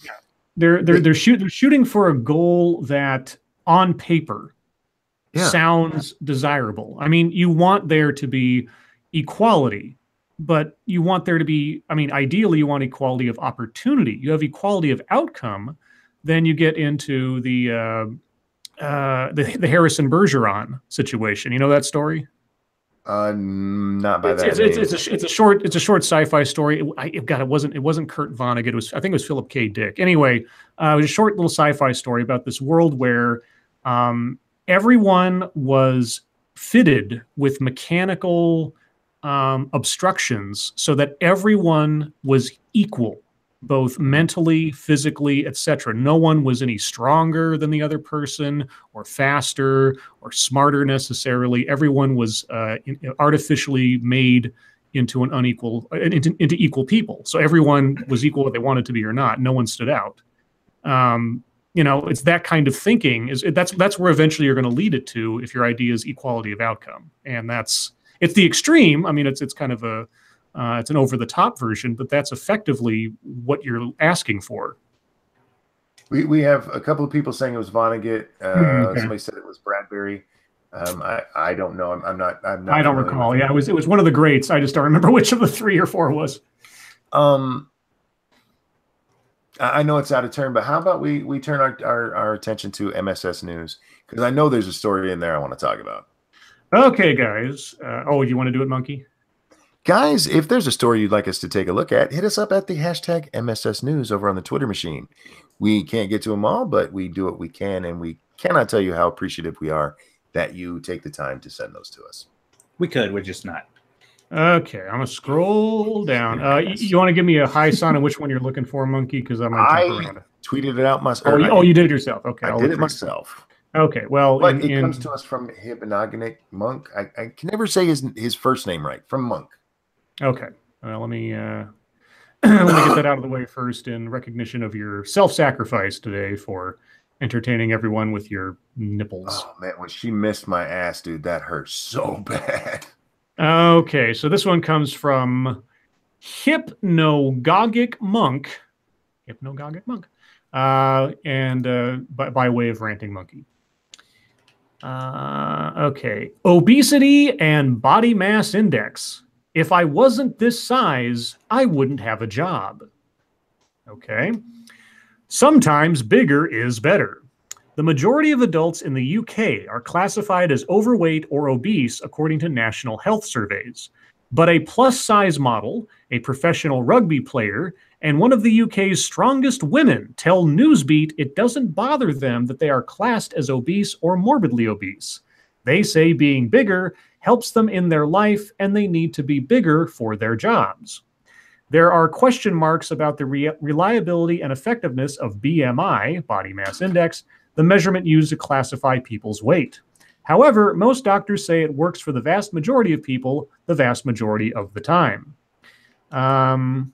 they're shooting for a goal that on paper sounds desirable. I mean, you want there to be equality, but you want there to be, ideally you want equality of opportunity. You have equality of outcome, then you get into the Harrison Bergeron situation. You know that story? Not by that name. It's a short sci-fi story. It wasn't Kurt Vonnegut. I think it was Philip K. Dick. Anyway, it was a short little sci-fi story about this world where everyone was fitted with mechanical obstructions so that everyone was equal, both mentally, physically, etc. No one was any stronger than the other person or faster or smarter necessarily. Everyone was artificially made into into equal people. So everyone was equal what they wanted to be or not. No one stood out. It's that kind of thinking that's where eventually you're going to lead it to if your idea is equality of outcome. And it's the extreme. It's kind of it's an over-the-top version, but that's effectively what you're asking for. We have a couple of people saying it was Vonnegut. Okay. Somebody said it was Bradbury. I don't know. I'm not. I don't recall. Yeah, it was one of the greats. I just don't remember which of the 3 or 4 was. I know it's out of turn, but how about we turn our attention to MSS News, because I know there's a story in there I want to talk about. Okay, guys. You want to do it, Monkey? Guys, if there's a story you'd like us to take a look at, hit us up at the hashtag MSS News over on the Twitter machine. We can't get to them all, but we do what we can, and we cannot tell you how appreciative we are that you take the time to send those to us. We're just not. Okay, I'm gonna scroll down. You want to give me a high sign on which one you're looking for, Monkey? Because I might jump around. Tweeted it out myself. Oh, you did it yourself. Okay, I did it myself. Okay, well, but it comes to us from Hypnagogic Monk. I can never say his first name right. From Monk. Okay, let me let me get that out of the way first in recognition of your self-sacrifice today for entertaining everyone with your nipples. Oh man, when she missed my ass, dude, that hurt so bad. Okay, so this one comes from Hypnagogic Monk. Hypnagogic Monk. And by way of Ranting Monkey. Okay. Obesity and body mass index. If I wasn't this size, I wouldn't have a job. Okay. Sometimes bigger is better. The majority of adults in the UK are classified as overweight or obese according to national health surveys. But a plus-size model, a professional rugby player, and one of the UK's strongest women tell Newsbeat it doesn't bother them that they are classed as obese or morbidly obese. They say being bigger helps them in their life and they need to be bigger for their jobs. There are question marks about the reliability and effectiveness of BMI, body mass index, the measurement used to classify people's weight. However, most doctors say it works for the vast majority of people the vast majority of the time.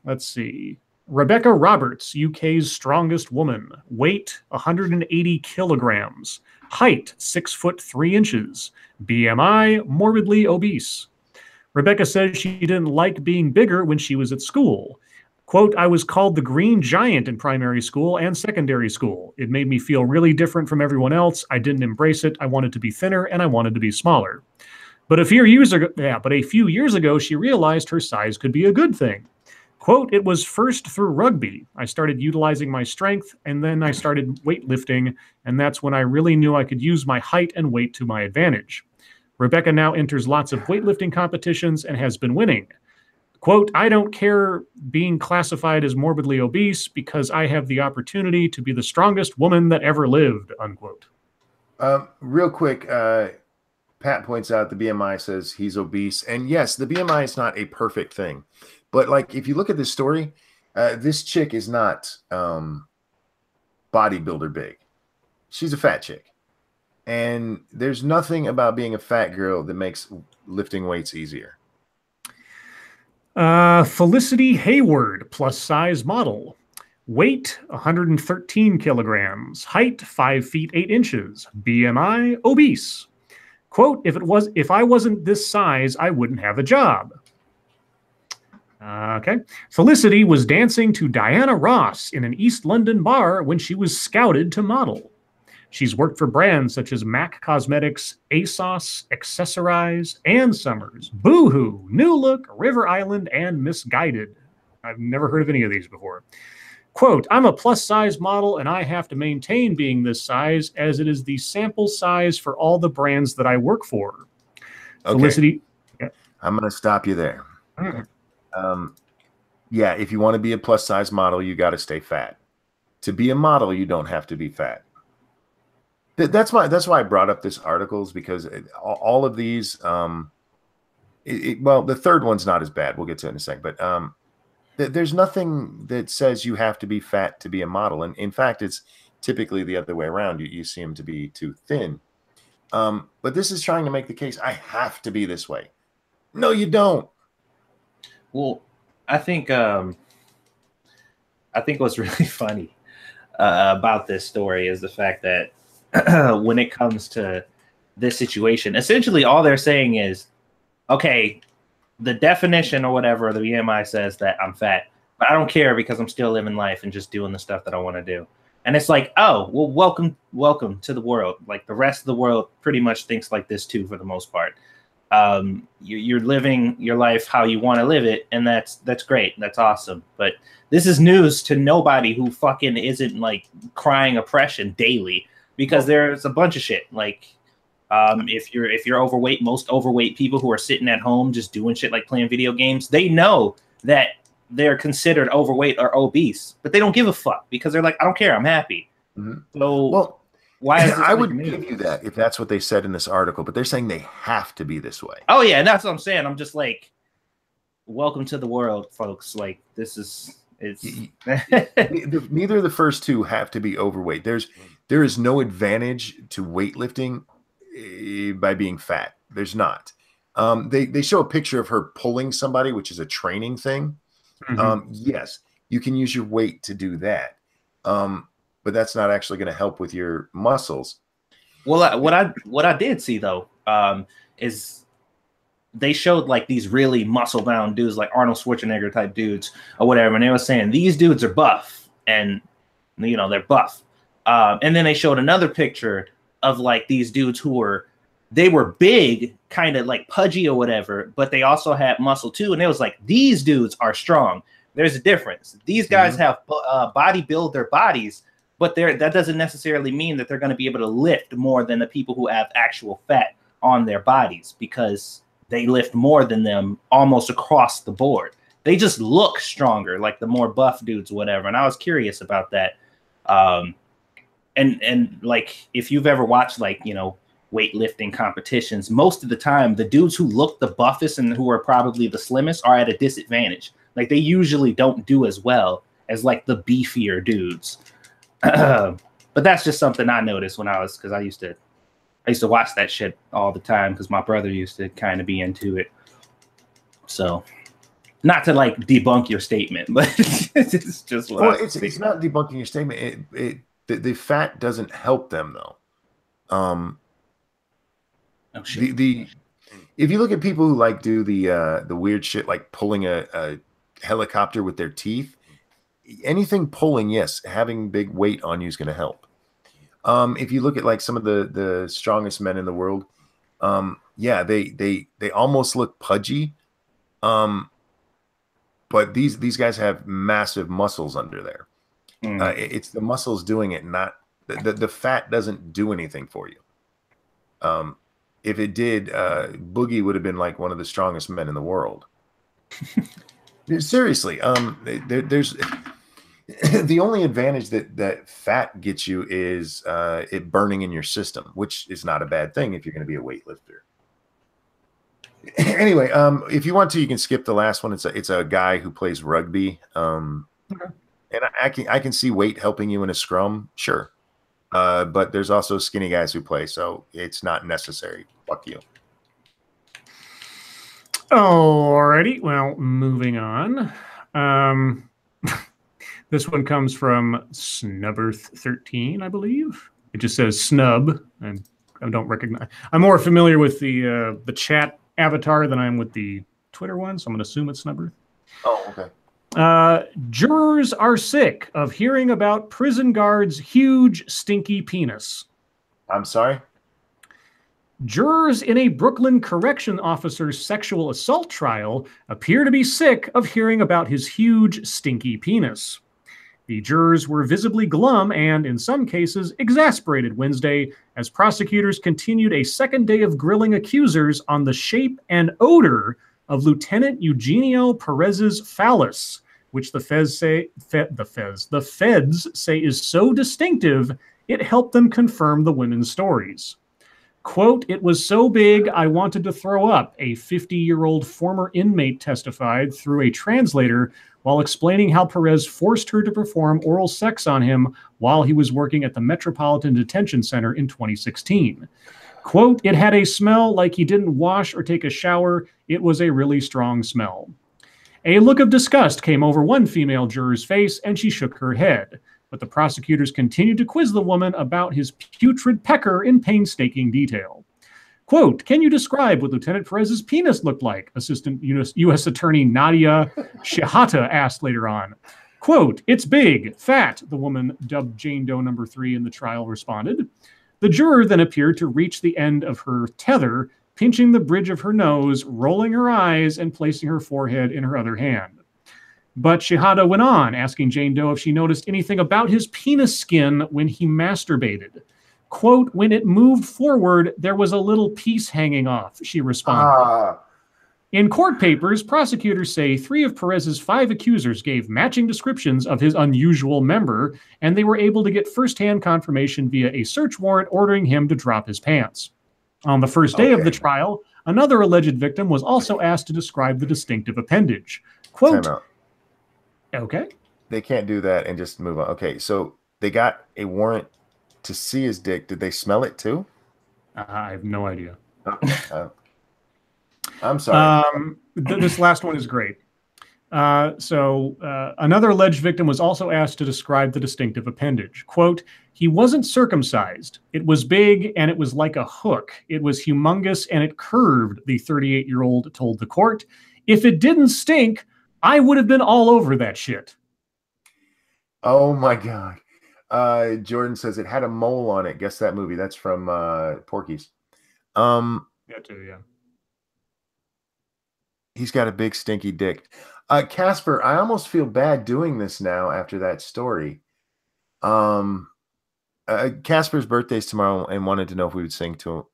Let's see. Rebecca Roberts, UK's strongest woman. Weight, 180 kilograms. Height, 6'3". BMI, morbidly obese. Rebecca says she didn't like being bigger when she was at school. Quote, I was called the green giant in primary school and secondary school. It made me feel really different from everyone else. I didn't embrace it. I wanted to be thinner and I wanted to be smaller. But a few years ago, she realized her size could be a good thing. Quote, it was first through rugby. I started utilizing my strength and then I started weightlifting, and that's when I really knew I could use my height and weight to my advantage. Rebecca now enters lots of weightlifting competitions and has been winning. Quote, I don't care being classified as morbidly obese because I have the opportunity to be the strongest woman that ever lived, unquote. Real quick, Pat points out the BMI says he's obese. And yes, the BMI is not a perfect thing. But like, if you look at this story, this chick is not bodybuilder big. She's a fat chick. And there's nothing about being a fat girl that makes lifting weights easier. Felicity Hayward, plus size model. Weight, 113 kilograms. Height, 5 feet 8 inches. BMI, obese. Quote, if I wasn't this size, I wouldn't have a job. Okay. Felicity was dancing to Diana Ross in an East London bar when she was scouted to model. She's worked for brands such as MAC Cosmetics, ASOS, Accessorize, and Summers, Boohoo, New Look, River Island, and Misguided. I've never heard of any of these before. Quote, I'm a plus-size model, and I have to maintain being this size as it is the sample size for all the brands that I work for. Okay. Felicity. Yeah. I'm going to stop you there. Mm. Yeah, if you want to be a plus-size model, you got to stay fat. To be a model, you don't have to be fat. That's why I brought up this articles, because all of these, well, the third one's not as bad. We'll get to it in a second, but there's nothing that says you have to be fat to be a model. And in fact, it's typically the other way around. You see them to be too thin. But this is trying to make the case, I have to be this way. No, you don't. Well, I think what's really funny about this story is the fact that when it comes to this situation, essentially all they're saying is, okay, the definition or whatever, the BMI says that I'm fat, but I don't care because I'm still living life and just doing the stuff that I want to do. And it's like, oh, well, welcome to the world. Like the rest of the world pretty much thinks like this too, for the most part. You're living your life how you want to live it, and that's great. That's awesome. But this is news to nobody who fucking isn't like crying oppression daily, because there's a bunch of shit like If you're overweight, most overweight people who are sitting at home just doing shit like playing video games, they know that they're considered overweight or obese, but they don't give a fuck because they're like, I don't care, I'm happy. So Well, why is this I would like give you that if that's what they said in this article, but they're saying they have to be this way. Oh yeah, and that's what I'm saying. I'm just like, welcome to the world, folks. Like it's Neither of the first two have to be overweight. There is no advantage to weightlifting by being fat. There's not. They show a picture of her pulling somebody, which is a training thing. Yes, you can use your weight to do that. But that's not actually going to help with your muscles. Well, what I did see though, is they showed like these really muscle bound dudes, like Arnold Schwarzenegger type dudes or whatever, and they were saying these dudes are buff, and you know they're buff. And then they showed another picture of like these dudes who were big, kind of like pudgy or whatever, but they also had muscle too. And it was like, these dudes are strong. There's a difference. These guys have body build their bodies, but that doesn't necessarily mean that they're going to be able to lift more than the people who have actual fat on their bodies, because they lift more than them almost across the board. They just look stronger, like the more buff dudes, whatever. And I was curious about that. And like, if you've ever watched like, you know, weightlifting competitions, most of the time, the dudes who look the buffest and who are probably the slimmest are at a disadvantage. Like they usually don't do as well as like the beefier dudes. But that's just something I noticed because I used to watch that shit all the time because my brother used to kind of be into it. So not to like debunk your statement, but it's just what it's not debunking your statement. The fat doesn't help them though. Oh, shit. If you look at people who like do the weird shit like pulling a helicopter with their teeth, anything pulling, yes, having big weight on you is going to help. If you look at like some of the strongest men in the world, yeah, they almost look pudgy, but these guys have massive muscles under there. It's the muscles doing it, not the fat doesn't do anything for you. If it did, Boogie would have been like one of the strongest men in the world. Seriously, there's the only advantage that fat gets you is it burning in your system, which is not a bad thing if you're going to be a weightlifter. Anyway, if you want to, you can skip the last one. It's a guy who plays rugby, and I can see weight helping you in a scrum, sure. But there's also skinny guys who play, so it's not necessary. Fuck you. Alrighty, well, moving on. This one comes from Snubberth13, I believe. It just says Snub, and I don't recognize. I'm more familiar with the chat avatar than I am with the Twitter one, so I'm going to assume it's Snubberth. Oh, okay. Jurors are sick of hearing about prison guards' huge, stinky penis. I'm sorry? Jurors in a Brooklyn correction officer's sexual assault trial appear to be sick of hearing about his huge, stinky penis. The jurors were visibly glum and, in some cases, exasperated Wednesday as prosecutors continued a second day of grilling accusers on the shape and odor of Lieutenant Eugenio Perez's phallus, which the feds say is so distinctive it helped them confirm the women's stories. Quote, "It was so big I wanted to throw up," a 50-year-old former inmate testified through a translator while explaining how Perez forced her to perform oral sex on him while he was working at the Metropolitan Detention Center in 2016. Quote, "It had a smell like he didn't wash or take a shower. It was a really strong smell." A look of disgust came over one female juror's face, and she shook her head. But the prosecutors continued to quiz the woman about his putrid pecker in painstaking detail. Quote, "Can you describe what Lieutenant Perez's penis looked like?" Assistant U.S. Attorney Nadia Shihata asked later on. Quote, "It's big, fat," the woman dubbed Jane Doe number 3 in the trial responded. The juror then appeared to reach the end of her tether, pinching the bridge of her nose, rolling her eyes, and placing her forehead in her other hand. But Shihada went on, asking Jane Doe if she noticed anything about his penis skin when he masturbated. Quote, when it moved forward, there was a little piece hanging off, she responded. In court papers, prosecutors say 3 of Perez's 5 accusers gave matching descriptions of his unusual member, and they were able to get firsthand confirmation via a search warrant ordering him to drop his pants. On the first day of the trial, another alleged victim was also asked to describe the distinctive appendage. Quote, okay. They can't do that and just move on. Okay, so they got a warrant to see his dick. Did they smell it too? I have no idea. Okay. I'm sorry. This last one is great. Another alleged victim was also asked to describe the distinctive appendage. Quote, he wasn't circumcised. It was big and it was like a hook. It was humongous and it curved, the 38-year-old told the court. If it didn't stink, I would have been all over that shit. Oh my God. Jordan says it had a mole on it. Guess that movie. That's from Porky's. Yeah, too, yeah. He's got a big stinky dick. Casper, I almost feel bad doing this now after that story. Casper's birthday's tomorrow and wanted to know if we would sing to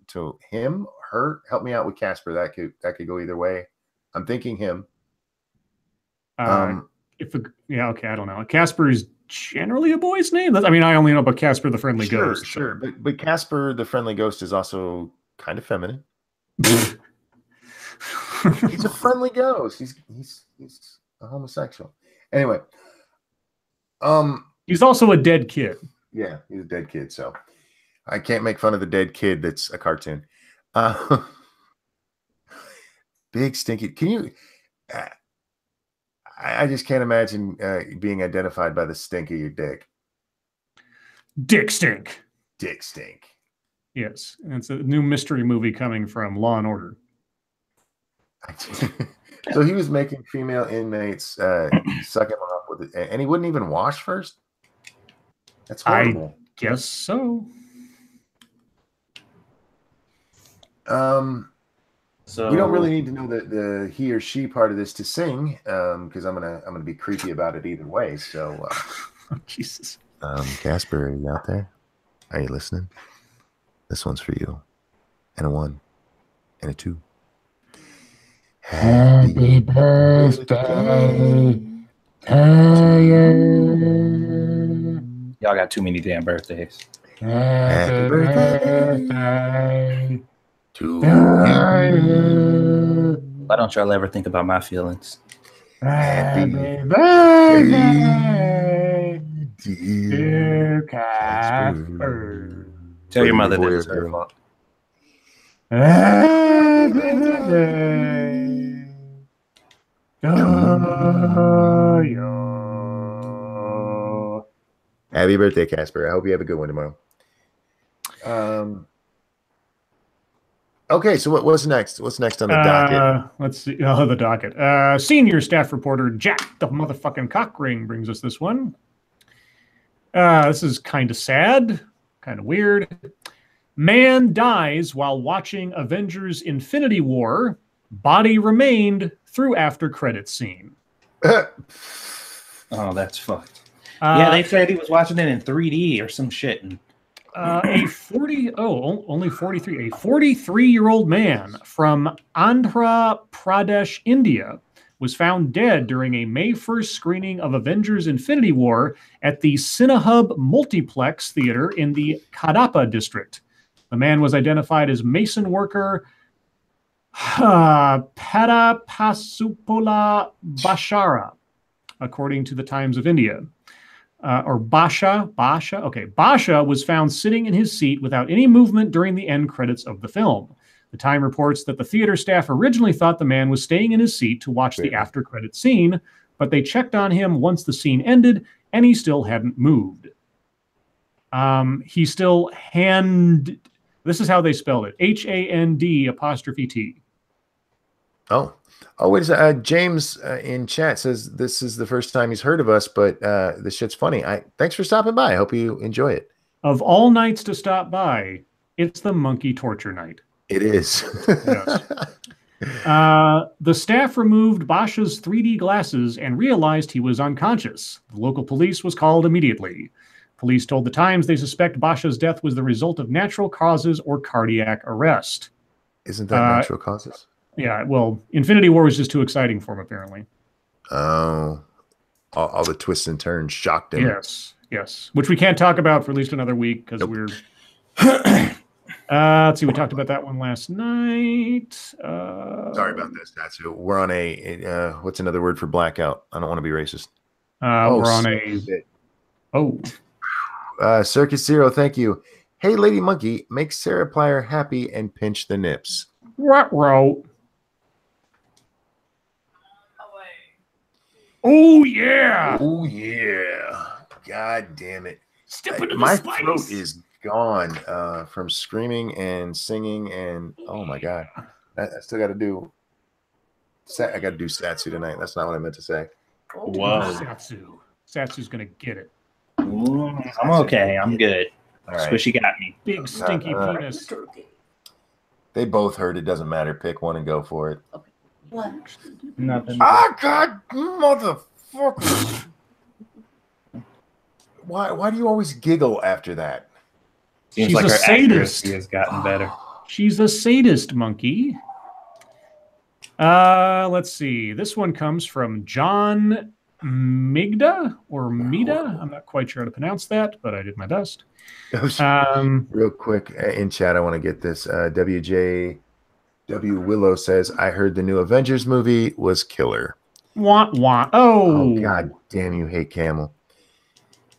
him, her. Help me out with Casper. That could go either way. I'm thinking him. Yeah, okay, I don't know. Casper is generally a boy's name. I mean, I only know about Casper the Friendly Ghost. Sure. But Casper the Friendly Ghost is also kind of feminine. He's a friendly ghost. He's a homosexual. Anyway. He's also a dead kid. Yeah, he's a dead kid, so I can't make fun of the dead kid that's a cartoon. Big stinky. Can you I just can't imagine being identified by the stink of your dick. Dick stink. Dick stink. Yes. And it's a new mystery movie coming from Law and Order. So he was making female inmates suck him off with it, and he wouldn't even wash first? That's horrible. I guess so. So we don't really need to know the he or she part of this to sing, because I'm gonna be creepy about it either way. So Jesus. Casper, are you out there? Are you listening? This one's for you. And a 1 and a 2. Happy birthday to you. Y'all got too many damn birthdays. Happy birthday to you. Why don't y'all ever think about my feelings? Happy birthday, dear Casper. Tell your mother that it's her fault. Happy birthday to you. Happy birthday, Casper. I hope you have a good one tomorrow. Okay, so what's next? What's next on the docket? Let's see. Oh, the docket. Senior staff reporter Jack the motherfucking Cockring brings us this one. This is kind of sad, kind of weird. Man dies while watching Avengers Infinity War. Body remained through after credits scene. Oh, that's fucked. Yeah, they said he was watching it in 3D or some shit. And only 43. A 43-year-old man from Andhra Pradesh, India, was found dead during a May 1st screening of Avengers Infinity War at the Cinehub Multiplex Theater in the Kadapa district. The man was identified as mason worker Padapasupula Bashara, according to the Times of India. Basha. Okay, Basha was found sitting in his seat without any movement during the end credits of the film. The Time reports that the theater staff originally thought the man was staying in his seat to watch the after credit scene, but they checked on him once the scene ended, and he still hadn't moved. He still this is how they spelled it. HAND''T. Oh, wait. James in chat says this is the first time he's heard of us, but this shit's funny. Thanks for stopping by. I hope you enjoy it. Of all nights to stop by, it's the monkey torture night. It is. Yes. The staff removed Basha's 3D glasses and realized he was unconscious. The local police was called immediately. Police told The Times they suspect Basha's death was the result of natural causes or cardiac arrest. Isn't that natural causes? Yeah, well, Infinity War was just too exciting for him, apparently. Oh, all the twists and turns shocked him. Yes. Which we can't talk about for at least another week because we're... let's see, we talked about that one last night. Sorry about this, Satsu. We're on a what's another word for blackout? I don't want to be racist. We're on a... Circus Zero, thank you. Hey, Lady Monkey, make Sarah Plier happy and pinch the nips. Ruh-roh. Oh, yeah. Oh, yeah. God damn it. Step into my the spice. throat is gone from screaming and singing and oh my god. I still got to do I got to do Satsu tonight. That's not what I meant to say. Whoa. Satsu's going to get it. I'm okay. I'm good. All right. Squishy got me. Big stinky penis. They both heard it. Doesn't matter. Pick one and go for it. Okay. What? Nothing. Ah, God, motherfucker. Why do you always giggle after that? Seems She's like a her sadist. accuracy has gotten better. She's a sadist, Monkey. Let's see. This one comes from John Migda or Mida. I'm not quite sure how to pronounce that, but I did my best. Real quick in chat, I want to get this. WJW Willow says, I heard the new Avengers movie was killer. Wah, wah. Oh, God damn you, hate camel.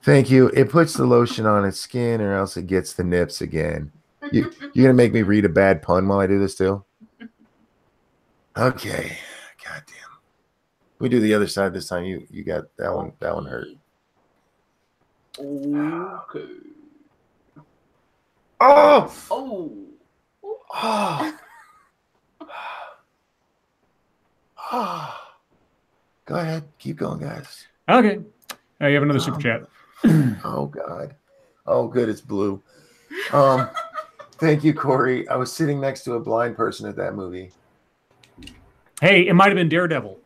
Thank you. It puts the lotion on its skin or else it gets the nips again. You're going to make me read a bad pun while I do this too? Okay. God damn. We do the other side this time. You got that one. That one hurt. Okay. Oh! Oh. Oh! Go ahead. Keep going, guys. Okay. You have another super chat. Oh, God. Oh, good. It's blue. Thank you, Corey. I was sitting next to a blind person at that movie. Hey, it might have been Daredevil.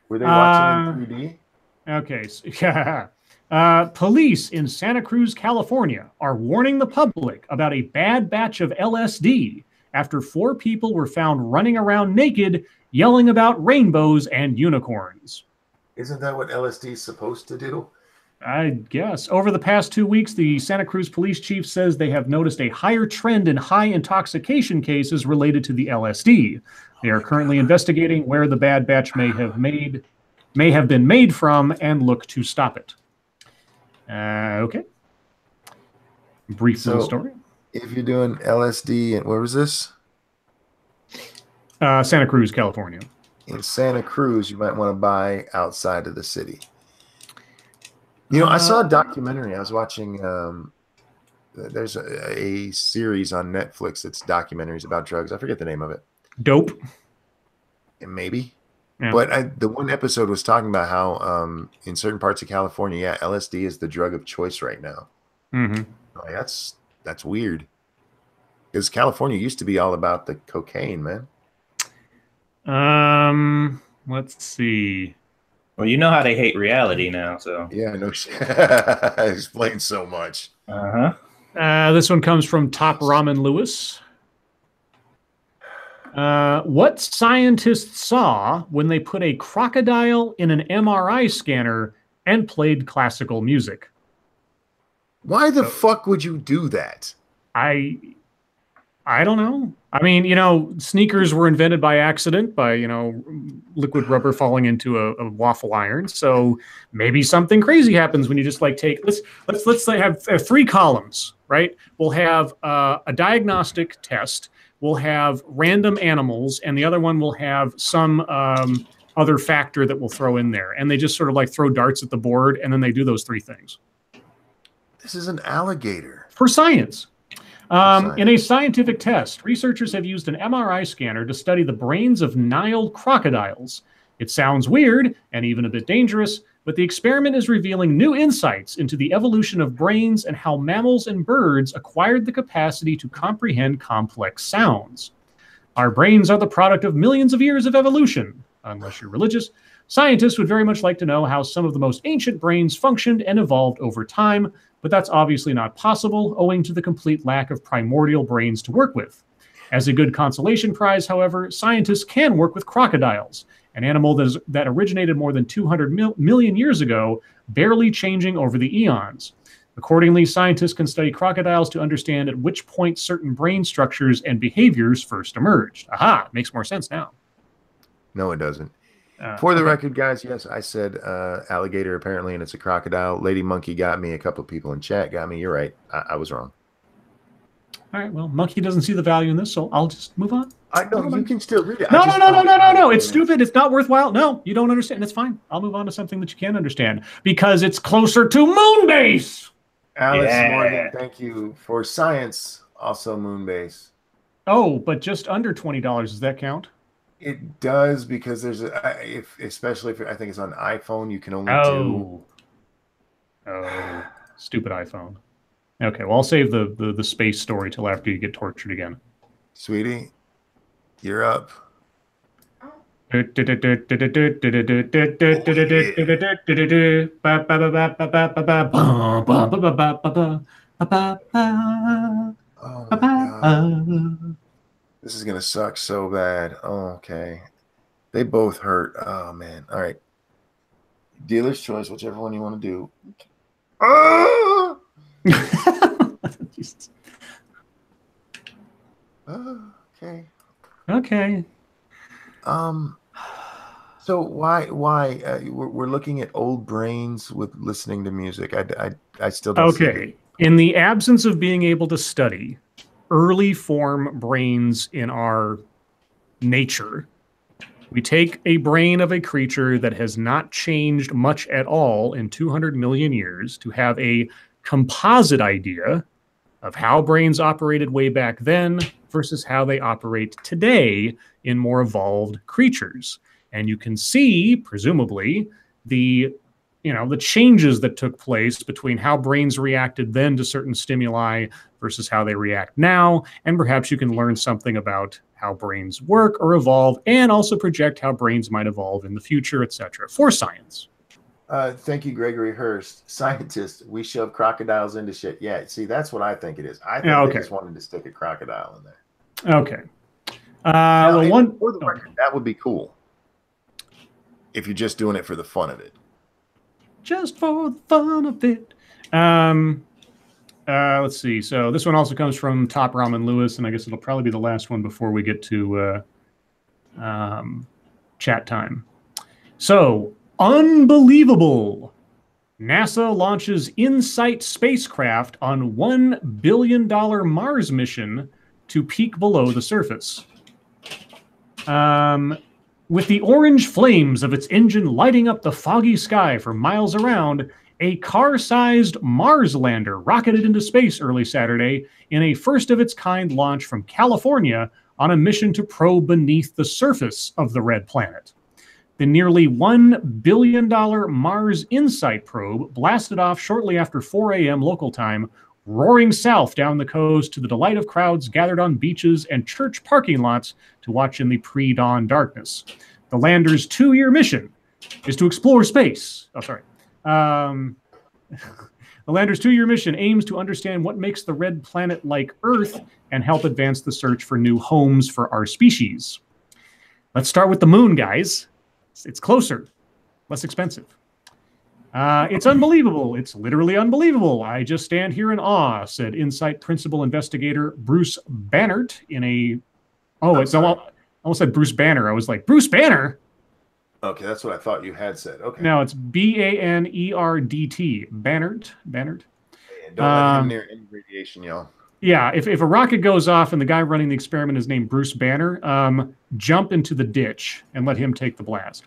Were they watching in 3D? Okay. So, police in Santa Cruz, California are warning the public about a bad batch of LSD after 4 people were found running around naked, yelling about rainbows and unicorns. Isn't that what LSD is supposed to do? I guess. Over the past 2 weeks, the Santa Cruz police chief says they have noticed a higher trend in high intoxication cases related to the LSD. They are currently investigating where the bad batch may have been made from and look to stop it. Okay. Brief little story. If you're doing LSD, and where was this? Santa Cruz, California. In Santa Cruz, you might want to buy outside of the city. You know, I saw a documentary. I was watching. There's a series on Netflix that's documentaries about drugs. I forget the name of it. Dope. Maybe. Yeah. But the one episode was talking about how in certain parts of California, yeah, LSD is the drug of choice right now. Mm-hmm. Like, that's weird. Because California used to be all about the cocaine, man. Let's see. Well, you know how they hate reality now, so. Yeah, no shit. Explains so much. This one comes from Top Ramen Lewis. What scientists saw when they put a crocodile in an MRI scanner and played classical music? Why the fuck would you do that? I don't know. I mean, you know, sneakers were invented by accident by, you know, liquid rubber falling into a waffle iron. So maybe something crazy happens when you just like take let's have 3 columns, right? We'll have a diagnostic test. We'll have random animals, and the other one will have some other factor that we'll throw in there. And they just sort of like throw darts at the board, and then they do those 3 things. This is an alligator. For science. In a scientific test, researchers have used an MRI scanner to study the brains of Nile crocodiles. It sounds weird and even a bit dangerous, but the experiment is revealing new insights into the evolution of brains and how mammals and birds acquired the capacity to comprehend complex sounds. Our brains are the product of millions of years of evolution, unless you're religious. Scientists would very much like to know how some of the most ancient brains functioned and evolved over time, but that's obviously not possible owing to the complete lack of primordial brains to work with. As a good consolation prize, however, scientists can work with crocodiles, an animal that originated more than 200 million years ago, barely changing over the eons. Accordingly, scientists can study crocodiles to understand at which point certain brain structures and behaviors first emerged. Aha, makes more sense now. No, it doesn't. For the okay. record, guys, yes, I said alligator apparently, and it's a crocodile. Lady Monkey got me. A couple of people in chat got me. You're right. I was wrong. All right, well, Monkey doesn't see the value in this, so I'll just move on. I know you can still read it. No. It's stupid. It's not worthwhile. No, you don't understand. It's fine. I'll move on to something that you can understand because it's closer to Moonbase. Alice Morgan, thank you for science. Also Moonbase. Oh, but just under $20. Does that count? It does because there's especially if I think it's on iPhone, you can only do. Oh, stupid iPhone. Okay, well, I'll save the space story till after you get tortured again. Sweetie, you're up. Oh my God. This is gonna suck so bad. Oh, okay. They both hurt. Oh man. All right. Dealer's choice, whichever one you want to do. Oh! Okay. Okay. So why we're looking at old brains with listening to music? I still don't see it. In the absence of being able to study early form brains in our nature, we take a brain of a creature that has not changed much at all in 200 million years to have a composite idea of how brains operated way back then versus how they operate today in more evolved creatures. And you can see, presumably, the changes that took place between how brains reacted then to certain stimuli versus how they react now. And perhaps you can learn something about how brains work or evolve and also project how brains might evolve in the future, etc. for science. Thank you, Gregory Hurst. Scientist, we shove crocodiles into shit. Yeah, see, that's what I think it is. I think they just wanted to stick a crocodile in there. Okay. For the record, that would be cool if you're just doing it for the fun of it. Just for the fun of it. Let's see. So this one also comes from Top Ramen Lewis, and I guess it'll probably be the last one before we get to chat time. So, unbelievable. NASA launches InSight spacecraft on $1 billion Mars mission to peek below the surface. With the orange flames of its engine lighting up the foggy sky for miles around, a car-sized Mars lander rocketed into space early Saturday in a first-of-its-kind launch from California on a mission to probe beneath the surface of the red planet. The nearly $1 billion Mars InSight probe blasted off shortly after 4 a.m. local time, roaring south down the coast to the delight of crowds gathered on beaches and church parking lots to watch in the pre-dawn darkness. The lander's 2-year mission is to explore space. The lander's 2-year mission aims to understand what makes the red planet like Earth and help advance the search for new homes for our species. Let's start with the moon, guys. It's closer, less expensive. It's unbelievable. It's literally unbelievable. I just stand here in awe, said InSight principal investigator Bruce Bannert in a... Oh, it's almost said Bruce Banner. I was like, Bruce Banner? Okay, that's what I thought you had said. Okay. No, it's B-A-N-E-R-D-T. Bannert. Don't let him near any radiation, y'all. Yeah, if a rocket goes off and the guy running the experiment is named Bruce Banner, jump into the ditch and let him take the blast.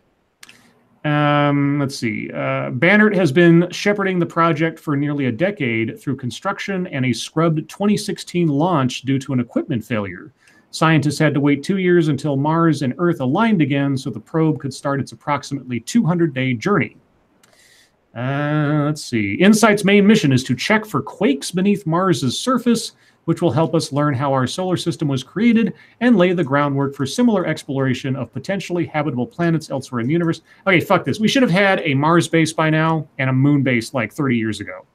Let's see. Bannert has been shepherding the project for nearly a decade through construction and a scrubbed 2016 launch due to an equipment failure. Scientists had to wait 2 years until Mars and Earth aligned again so the probe could start its approximately 200-day journey. Let's see. InSight's main mission is to check for quakes beneath Mars's surface, which will help us learn how our solar system was created and lay the groundwork for similar exploration of potentially habitable planets elsewhere in the universe. Okay, fuck this. We should have had a Mars base by now and a moon base like 30 years ago.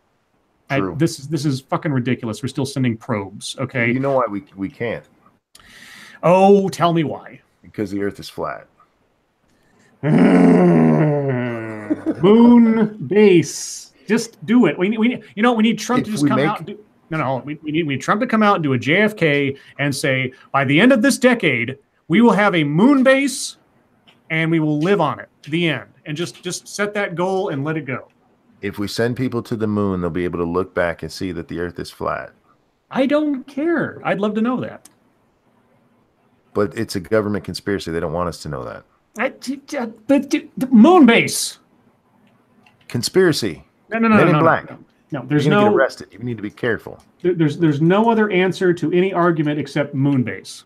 True. This is fucking ridiculous. We're still sending probes, okay? You know why we can't? Oh, tell me why. Because the Earth is flat. Moon base. Just do it. We need Trump If to just we come make- out and do. No. We need Trump to come out and do a JFK and say, by the end of this decade, we will have a moon base and we will live on it. The end. And just set that goal and let it go. If we send people to the moon, they'll be able to look back and see that the Earth is flat. I don't care. I'd love to know that. But it's a government conspiracy. They don't want us to know that. But the moon base. Conspiracy. No. Men in Black. No, there's You're gonna get no arrested. You need to be careful. there's no other answer to any argument except moon base.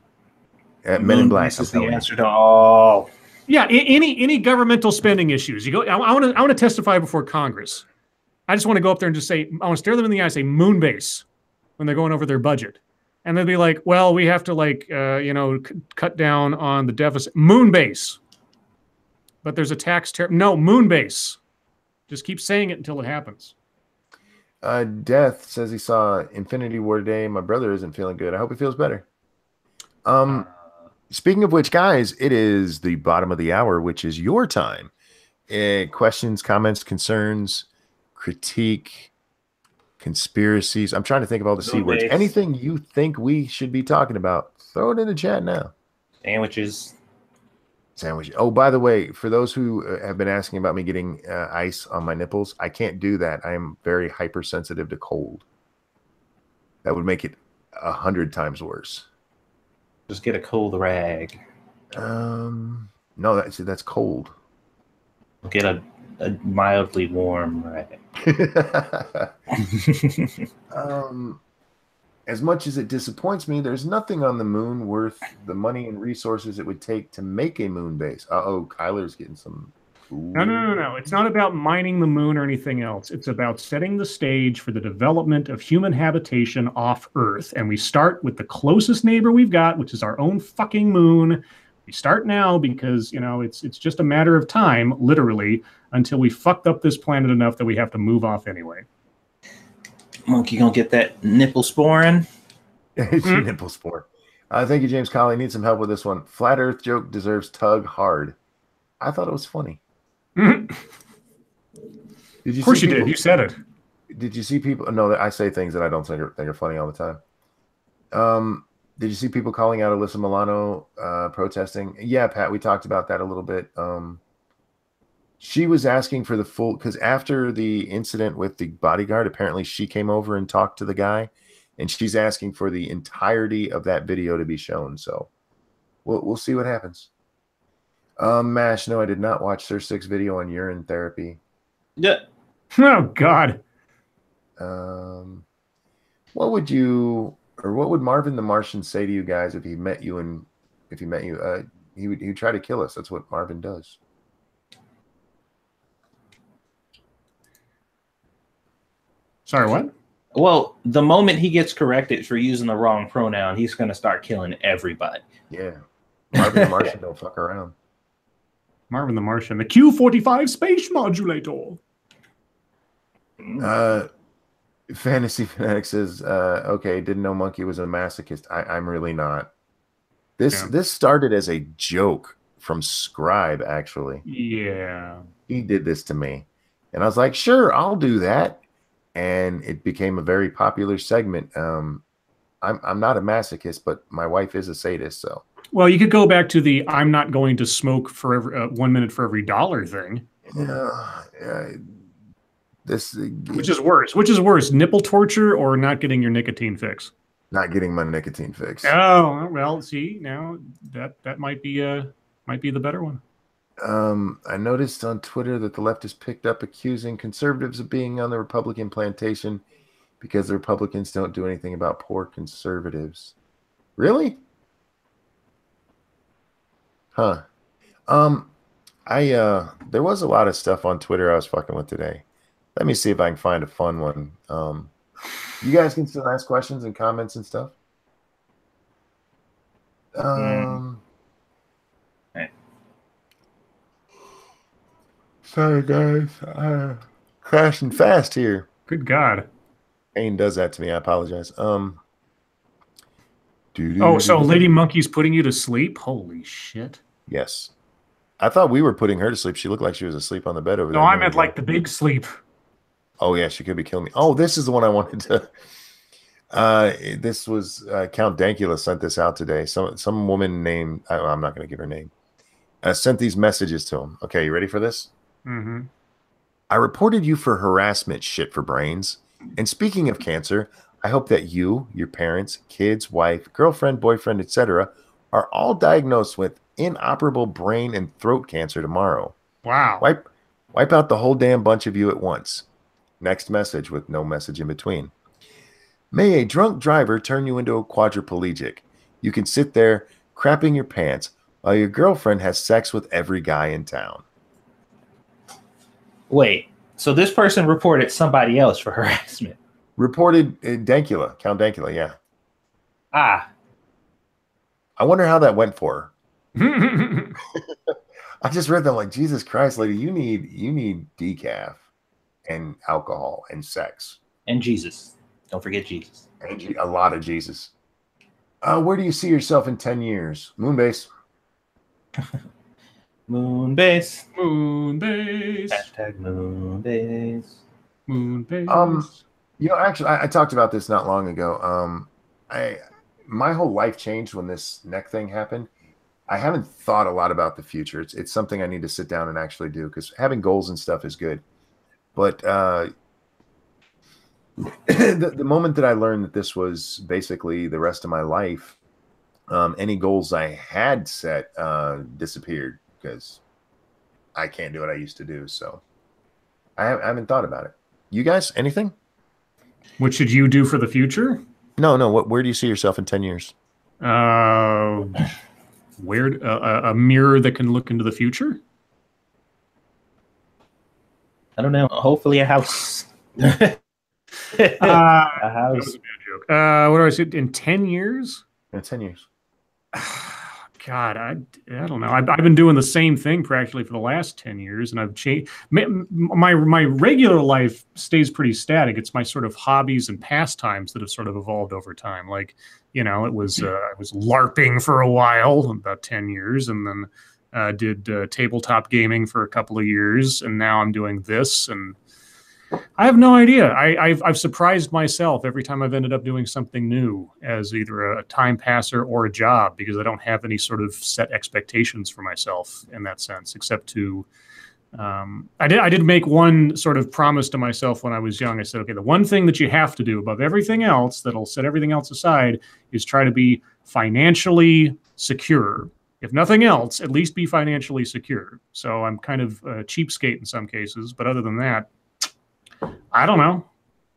Men in Black. This I'm is the telling you. answer to all. Yeah, any governmental spending issues. You go. I want to testify before Congress. I just want to go up there and just say, I want to stare them in the eye and say moon base when they're going over their budget, and they'll be like, well, we have to cut down on the deficit. Moon base. But there's a tax no, moon base. Just keep saying it until it happens. Death says he saw Infinity War today. My brother isn't feeling good. I hope he feels better. Speaking of which, guys, it is the bottom of the hour, which is your time. Questions, comments, concerns, critique, conspiracies. I'm trying to think of all the C words. Anything you think we should be talking about, throw it in the chat now. Sandwiches. Sandwich. Oh, by the way, for those who have been asking about me getting ice on my nipples, I can't do that. I am very hypersensitive to cold. That would make it 100 times worse. Just get a cold rag. No, that's cold. Get a mildly warm rag. As much as it disappoints me, there's nothing on the moon worth the money and resources it would take to make a moon base. Kyler's getting some. Ooh. No. It's not about mining the moon or anything else. It's about setting the stage for the development of human habitation off Earth. And we start with the closest neighbor we've got, which is our own fucking moon. We start now because, it's just a matter of time, literally, until we fucked up this planet enough that we have to move off anyway. Monkey gonna get that nipple sporing. Nipple spore. Thank you, James Colley. Need some help with this one. Flat Earth joke deserves tug hard. I thought it was funny. Of course you did. You said it. Did you see people? No, I say things that I don't think are funny all the time. Did you see people calling out Alyssa Milano protesting? Yeah, Pat, we talked about that a little bit. She was asking for the full, because after the incident with the bodyguard, apparently she came over and talked to the guy, and she's asking for the entirety of that video to be shown. So we'll see what happens. Mash, no, I did not watch Sir Six video on urine therapy. Yeah. Oh God. What would Marvin the Martian say to you guys if he met you? He would try to kill us. That's what Marvin does. Sorry, what? Well, the moment he gets corrected for using the wrong pronoun, he's going to start killing everybody. Yeah. Marvin the Martian don't fuck around. Marvin the Martian, the Q-45 space modulator. Fantasy Fanatic says, okay, didn't know Monkey was a masochist. I'm really not. This started as a joke from Scribe, actually. Yeah. He did this to me. And I was like, sure, I'll do that. And it became a very popular segment. I'm not a masochist, but my wife is a sadist, so. Well, you could go back to the "I'm not going to smoke for every 1 minute for every dollar" thing. Which is worse? Which is worse, nipple torture or not getting your nicotine fix? Not getting my nicotine fix. Oh well, see now that might be the better one. I noticed on Twitter that the left has picked up accusing conservatives of being on the Republican plantation because the Republicans don't do anything about poor conservatives. Really? Huh. There was a lot of stuff on Twitter I was fucking with today. Let me see if I can find a fun one. You guys can still ask questions and comments and stuff. Right. Sorry, guys. Crashing fast here. Good God. Pain does that to me. I apologize. Oh, so Lady Monkey's putting you to sleep? Holy shit. Yes. I thought we were putting her to sleep. She looked like she was asleep on the bed over there. No, I meant like the big sleep. Oh, yeah, she could be killing me. Oh, this is the one I wanted to... this was Count Dankula sent this out today. Some woman named... I'm not going to give her name. Sent these messages to him. Okay, you ready for this? Mm-hmm. I reported you for harassment, shit for brains. And speaking of cancer, I hope that you, your parents, kids, wife, girlfriend, boyfriend, etc., are all diagnosed with inoperable brain and throat cancer tomorrow. Wow. Wipe out the whole damn bunch of you at once. Next message with no message in between. May a drunk driver turn you into a quadriplegic. You can sit there crapping your pants while your girlfriend has sex with every guy in town. Wait, so this person reported somebody else for harassment? Reported Dankula, Count Dankula, yeah. Ah. I wonder how that went for her. I just read that, like, Jesus Christ, lady, you need decaf and alcohol and sex. And Jesus. Don't forget Jesus. And a lot of Jesus. Where do you see yourself in 10 years? Moonbase. Moonbase. Moonbase. Hashtag Moonbase. Moonbase. You know, actually, I talked about this not long ago. My whole life changed when this neck thing happened. I haven't thought a lot about the future. It's something I need to sit down and actually do, because having goals and stuff is good. But the moment that I learned that this was basically the rest of my life, any goals I had set disappeared because I can't do what I used to do. So I haven't thought about it. You guys, anything? What should you do for the future? No. Where do you see yourself in 10 years? Where a mirror that can look into the future? I don't know. Hopefully a house. A house. That was a bad joke. What do I say? In 10 years? In 10 years. God, I don't know. I've been doing the same thing practically for the last 10 years, and I've changed. My regular life stays pretty static. It's my sort of hobbies and pastimes that have sort of evolved over time. Like, you know, I was LARPing for a while, about 10 years, and then did tabletop gaming for a couple of years, and now I'm doing this, and I have no idea. I've surprised myself every time I've ended up doing something new as either a time passer or a job, because I don't have any sort of set expectations for myself in that sense, except to I did make one sort of promise to myself when I was young. I said, okay, the one thing that you have to do above everything else that'll set everything else aside is try to be financially secure. If nothing else, at least be financially secure. So I'm kind of a cheapskate in some cases, but other than that, I don't know.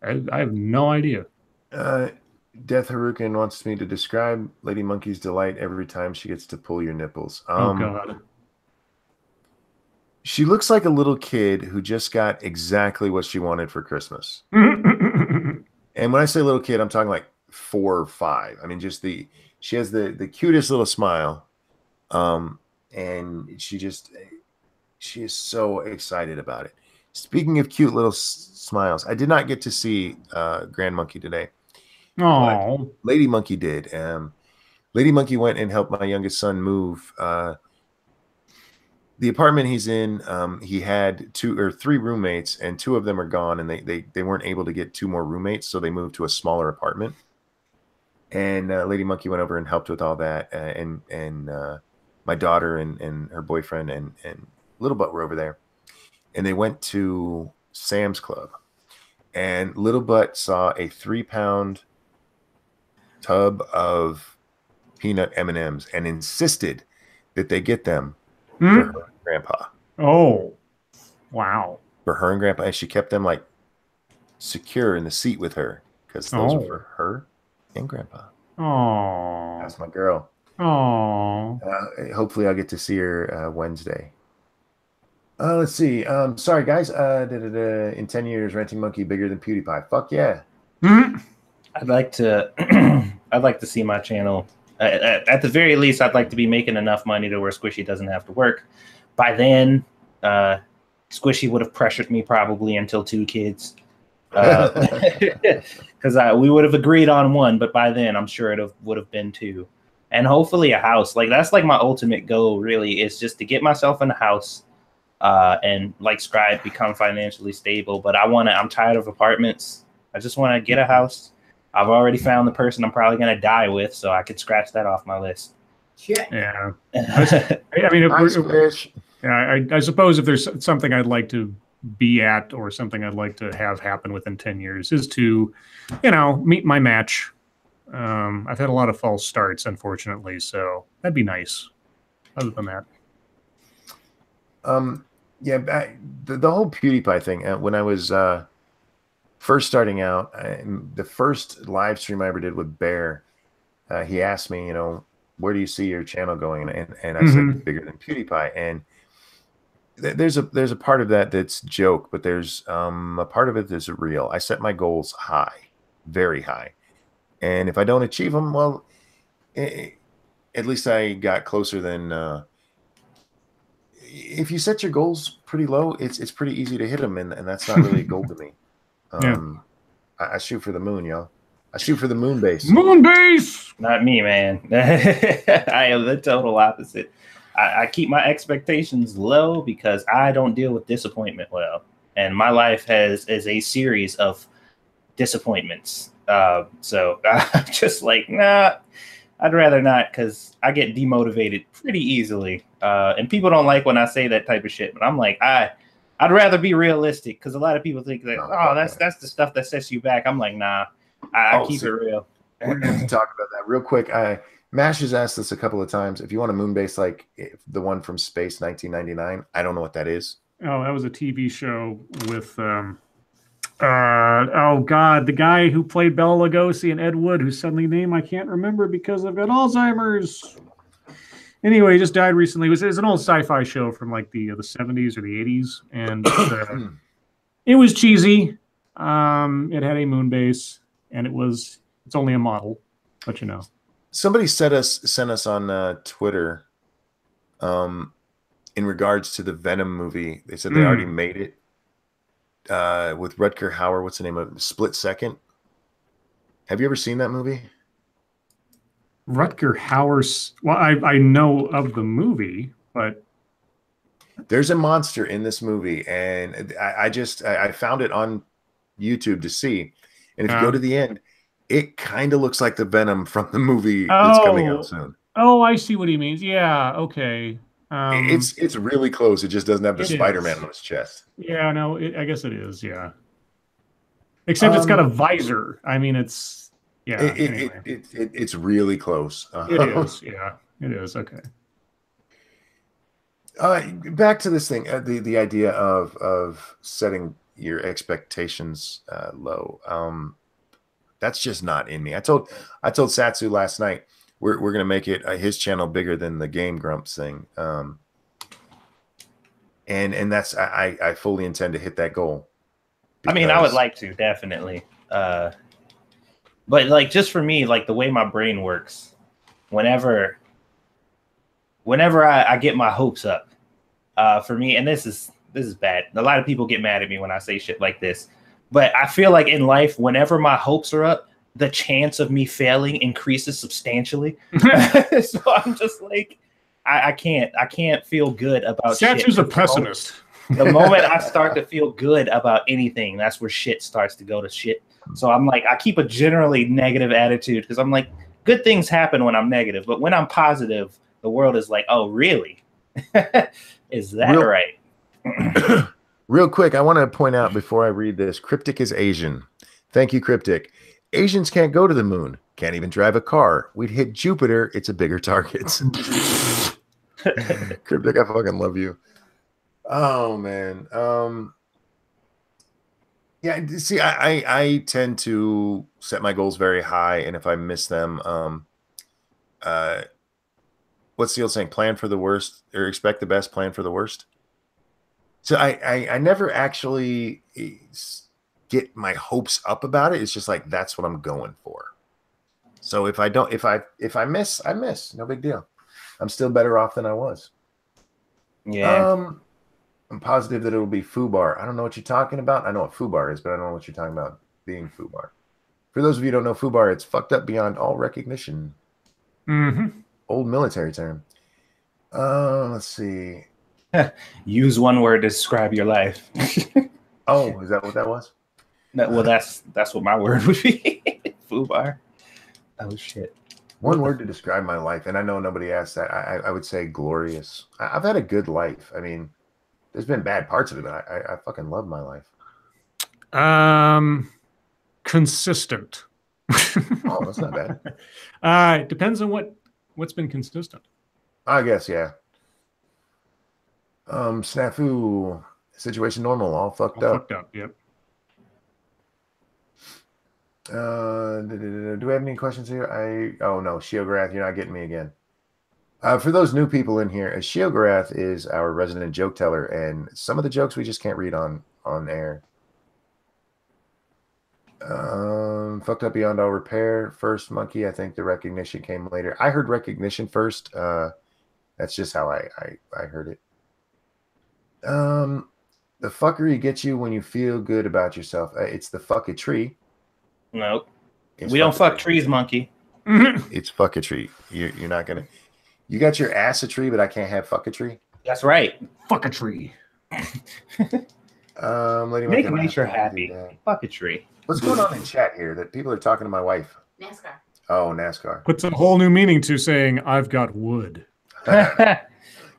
I have no idea. Death Harukin wants me to describe Lady Monkey's delight every time she gets to pull your nipples. Oh, God. She looks like a little kid who just got exactly what she wanted for Christmas. Mm-hmm. And when I say little kid, I'm talking like 4 or 5. I mean, she has the cutest little smile. And she is so excited about it. Speaking of cute little smiles, I did not get to see Grand Monkey today. Oh, Lady Monkey did. Lady Monkey went and helped my youngest son move. The apartment he's in, he had 2 or 3 roommates, and 2 of them are gone, and they weren't able to get 2 more roommates, so they moved to a smaller apartment. And Lady Monkey went over and helped with all that, and my daughter and her boyfriend and Little Butt were over there. And they went to Sam's Club, and Little Butt saw a 3-pound tub of peanut M&Ms and insisted that they get them for her and Grandpa. Oh, wow. For her and Grandpa. And she kept them like secure in the seat with her, because those are for her and Grandpa. Oh, That's my girl. Oh. Hopefully I'll get to see her Wednesday. Let's see. Sorry, guys. In 10 years, Renting Monkey bigger than PewDiePie. Fuck yeah. Mhm. I'd like to I'd like to see my channel at the very least. I'd like to be making enough money to where Squishy doesn't have to work. By then, Squishy would have pressured me probably until 2 kids, because we would have agreed on 1, but by then I'm sure it would have been 2, and hopefully a house. Like that's like my ultimate goal. Really, is just to get myself in a house, and like Scribe become financially stable. But I'm tired of apartments. I just want to get a house. I've already found the person I'm probably going to die with, so I could scratch that off my list. Yeah. I mean, I suppose if there's something I'd like to be at or something I'd like to have happen within 10 years is to, meet my match. I've had a lot of false starts, unfortunately, so that'd be nice. Other than that. Yeah, the whole PewDiePie thing, when I was first starting out, the first live stream I ever did with Bear, he asked me, where do you see your channel going? And I said bigger than PewDiePie. And there's a part of that that's joke, but there's a part of it that's real. I set my goals high, very high, and if I don't achieve them, well, at least I got closer than. If you set your goals pretty low, it's pretty easy to hit them, and that's not really a goal to me. I shoot for the moon, yo. I shoot for the moon base. Moon base! Not me, man. I am the total opposite. I keep my expectations low because I don't deal with disappointment well. And my life is a series of disappointments. So I'm just like, nah, I'd rather not, because I get demotivated pretty easily. And people don't like when I say that type of shit. But I'm like, I'd rather be realistic, because a lot of people think that, that's the stuff that sets you back. I'm like, nah, I keep it real. We're going to talk about that real quick. Mash has asked us a couple of times, if you want a moon base like the one from Space 1999, I don't know what that is. Oh, that was a TV show with, oh God, the guy who played Bela Lugosi and Ed Wood, whose suddenly name I can't remember because I've got Alzheimer's. Anyway, he just died recently. It was an old sci-fi show from like the 70s or the 80s, and it was cheesy. It had a moon base, and it's only a model, but Somebody sent us on Twitter, in regards to the Venom movie. They said they already made it with Rutger Hauer. What's the name of it? Split Second. Have you ever seen that movie? Rutger Hauer's. Well, I know of the movie, but there's a monster in this movie, and I found it on YouTube to see. And if you go to the end, it kind of looks like the Venom from the movie that's coming out soon. Oh, I see what he means. Yeah, okay. It's really close. It just doesn't have the Spider-Man on his chest. Yeah, no, I guess it is. Yeah, except it's got a visor. I mean, it's anyway. It's really close. It is. Yeah, it is. Okay. Back to this thing. The idea of setting your expectations low. That's just not in me. I told Satsu last night we're gonna make it his channel bigger than the Game Grumps thing. And that's I fully intend to hit that goal. I mean, I would like to, definitely. But like, just for me, like the way my brain works, whenever I get my hopes up, for me, and this is bad. A lot of people get mad at me when I say shit like this, but I feel like in life, whenever my hopes are up, the chance of me failing increases substantially. So I'm just like, I can't feel good about shit. Satsu's a pessimist. The moment I start to feel good about anything, that's where shit starts to go to shit. So I'm like, I keep a generally negative attitude, because I'm like, good things happen when I'm negative, but when I'm positive, the world is like, oh, really? Is that right? Real quick, I want to point out before I read this, Cryptic is Asian. Thank you, Cryptic. Asians can't go to the moon, can't even drive a car. We'd hit Jupiter, it's a bigger target. Cryptic, I fucking love you. Oh, man. Yeah, see, I tend to set my goals very high, and if I miss them, what's the old saying? Plan for the worst, or expect the best, plan for the worst. So I never actually get my hopes up about it. It's just like that's what I'm going for. So if I miss, I miss. No big deal. I'm still better off than I was. Yeah. I'm positive that it will be foobar. I don't know what you're talking about. I know what foobar is, but I don't know what you're talking about being foobar. For those of you who don't know foobar, it's fucked up beyond all recognition. Mm-hmm. Old military term. Let's see. Use one word to describe your life. Oh, is that what that was? No, well, that's what my word would be. Foobar. Oh shit. One word to describe my life, and I know nobody asked that. I would say glorious. I've had a good life. I mean, there's been bad parts of it, but I fucking love my life. Consistent. Oh, that's not bad. It depends on what's been consistent. I guess, yeah. Snafu, situation normal, all fucked up. Fucked up, yep. Do we have any questions here? Oh no, Shiograth, you're not getting me again. For those new people in here, Shiograth is our resident joke teller, and some of the jokes we just can't read on air. Fucked up beyond all repair. First monkey, I think the recognition came later. I heard recognition first. That's just how I heard it. The fuckery gets you when you feel good about yourself. It's the fuck a tree. Nope. It's We don't fuck trees, monkey. It's fuck a tree. You're not gonna. You got your ass a tree, but I can't have fuck a tree. That's right. Fuck a tree. Lady Make Monkey, nature happy. Fuck a tree. What's going on in chat here that people are talking to my wife? NASCAR. Oh, NASCAR. Puts a whole new meaning to saying I've got wood.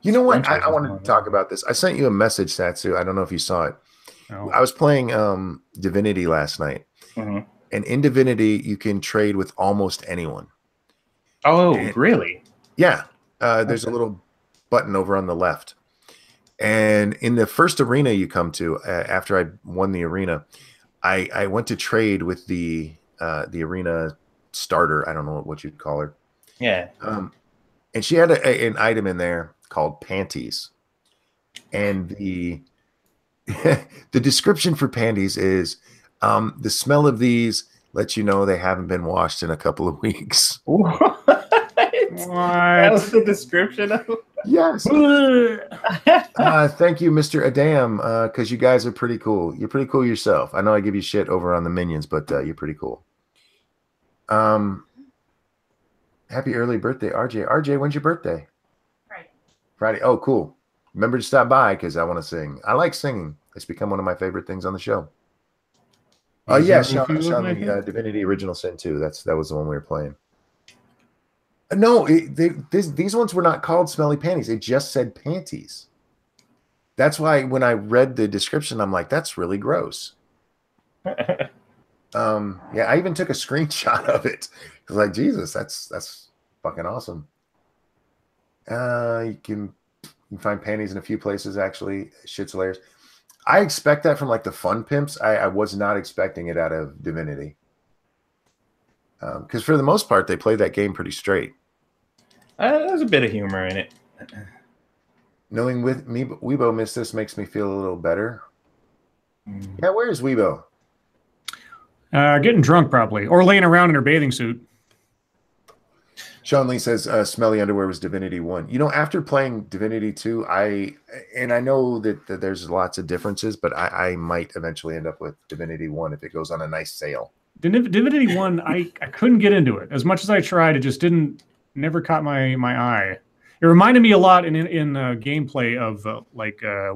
You know what? I wanted to talk about this. I sent you a message, Satsu. I don't know if you saw it. Oh. I was playing Divinity last night. Mhm. And in Divinity, you can trade with almost anyone. Oh, And- really? Yeah. There's a little button over on the left. And in the first arena you come to, after I won the arena, I went to trade with the arena starter. I don't know what you'd call her. Yeah. And she had an item in there called panties. And the the description for panties is the smell of these lets you know they haven't been washed in a couple of weeks. What? That was the description of Yes. Thank you, Mr. Adam, because you guys are pretty cool. You're pretty cool yourself. I know I give you shit over on the minions, but you're pretty cool. Happy early birthday, RJ. RJ, when's your birthday? Friday. Oh, cool. Remember to stop by because I want to sing. I like singing. It's become one of my favorite things on the show. Oh, yeah, Sean, the Divinity Original Sin 2. That was the one we were playing. No, these ones were not called smelly panties. It just said panties. That's why when I read the description, I'm like, that's really gross. Yeah, I even took a screenshot of it. I was like, Jesus, that's fucking awesome. You can find panties in a few places, actually. Shit's hilarious. I expect that from like the fun pimps. I was not expecting it out of Divinity. Because for the most part, they play that game pretty straight. There's a bit of humor in it. Knowing with me, Weibo missed this makes me feel a little better. Yeah, where's Weibo? Getting drunk probably, or laying around in her bathing suit. Sean Lee says smelly underwear was Divinity 1. You know, after playing Divinity 2, I know that there's lots of differences, but I might eventually end up with Divinity 1 if it goes on a nice sale. Divinity 1, I couldn't get into it. As much as I tried, it just never caught my eye. It reminded me a lot in gameplay of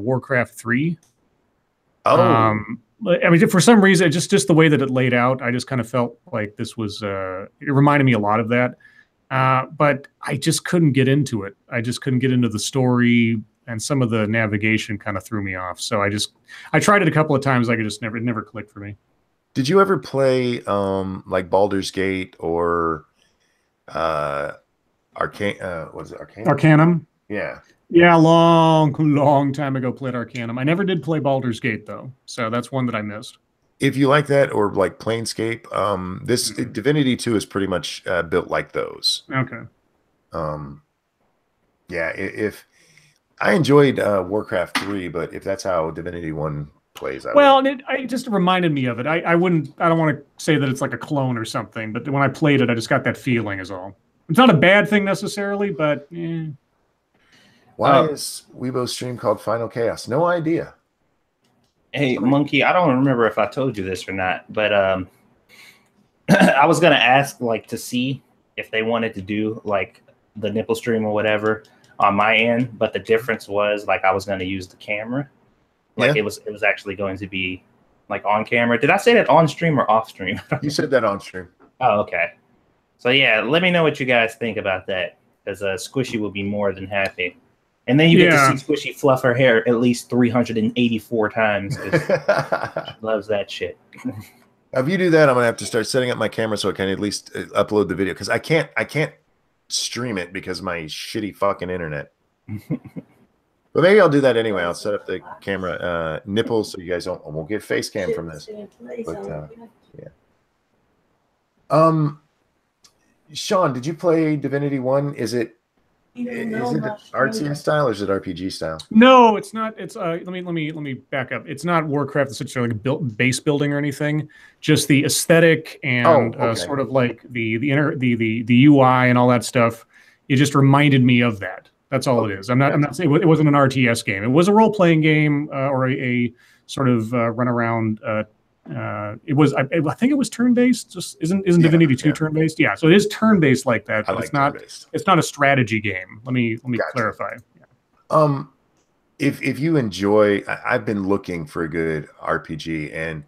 Warcraft 3. Oh. I mean, for some reason, just the way that it laid out, I just kind of felt like this was, it reminded me a lot of that. But I just couldn't get into it. I just couldn't get into the story, and some of the navigation kind of threw me off. So I tried it a couple of times. It never clicked for me. Did you ever play like Baldur's Gate or what is it, Arcanum? Yeah. Yeah, long time ago played Arcanum. I never did play Baldur's Gate though, so that's one that I missed. If you like that, or like Planescape, this Divinity 2 is pretty much built like those. Okay. Yeah, if I enjoyed Warcraft 3, but if that's how Divinity 1 plays. Well, it just reminded me of it. I don't want to say that it's like a clone or something, but when I played it, I just got that feeling is all. It's not a bad thing necessarily, but Why is Weibo's stream called Final Chaos? No idea. Hey, Monkey, I don't remember if I told you this or not, but I was gonna ask like to see if they wanted to do like the nipple stream or whatever on my end, but the difference was like I was gonna use the camera. Like it was actually going to be like on camera. Did I say that on stream or off stream? You said that on stream. Oh, okay. So yeah, let me know what you guys think about that, because Squishy will be more than happy. And then you get to see Squishy fluff her hair at least 384 times. She loves that shit. If you do that, I'm gonna have to start setting up my camera so I can at least upload the video, because I can't stream it because of my shitty fucking internet. But maybe I'll do that anyway. I'll set up the camera nipples so you guys won't get face cam from this. But yeah. Sean, did you play Divinity 1? Is it RTS style or is it RPG style? No, it's not. It's let me back up. It's not Warcraft necessarily like base building or anything. Just the aesthetic and sort of like the UI and all that stuff. It just reminded me of that. That's all it is. I'm not saying it wasn't an RTS game. It was a role playing game or a sort of run around. It was. I think it was turn based. Just isn't Divinity 2 turn based? Yeah. So it is turn based like that. But it's not a strategy game. Let me clarify. Yeah. If you enjoy, I've been looking for a good RPG, and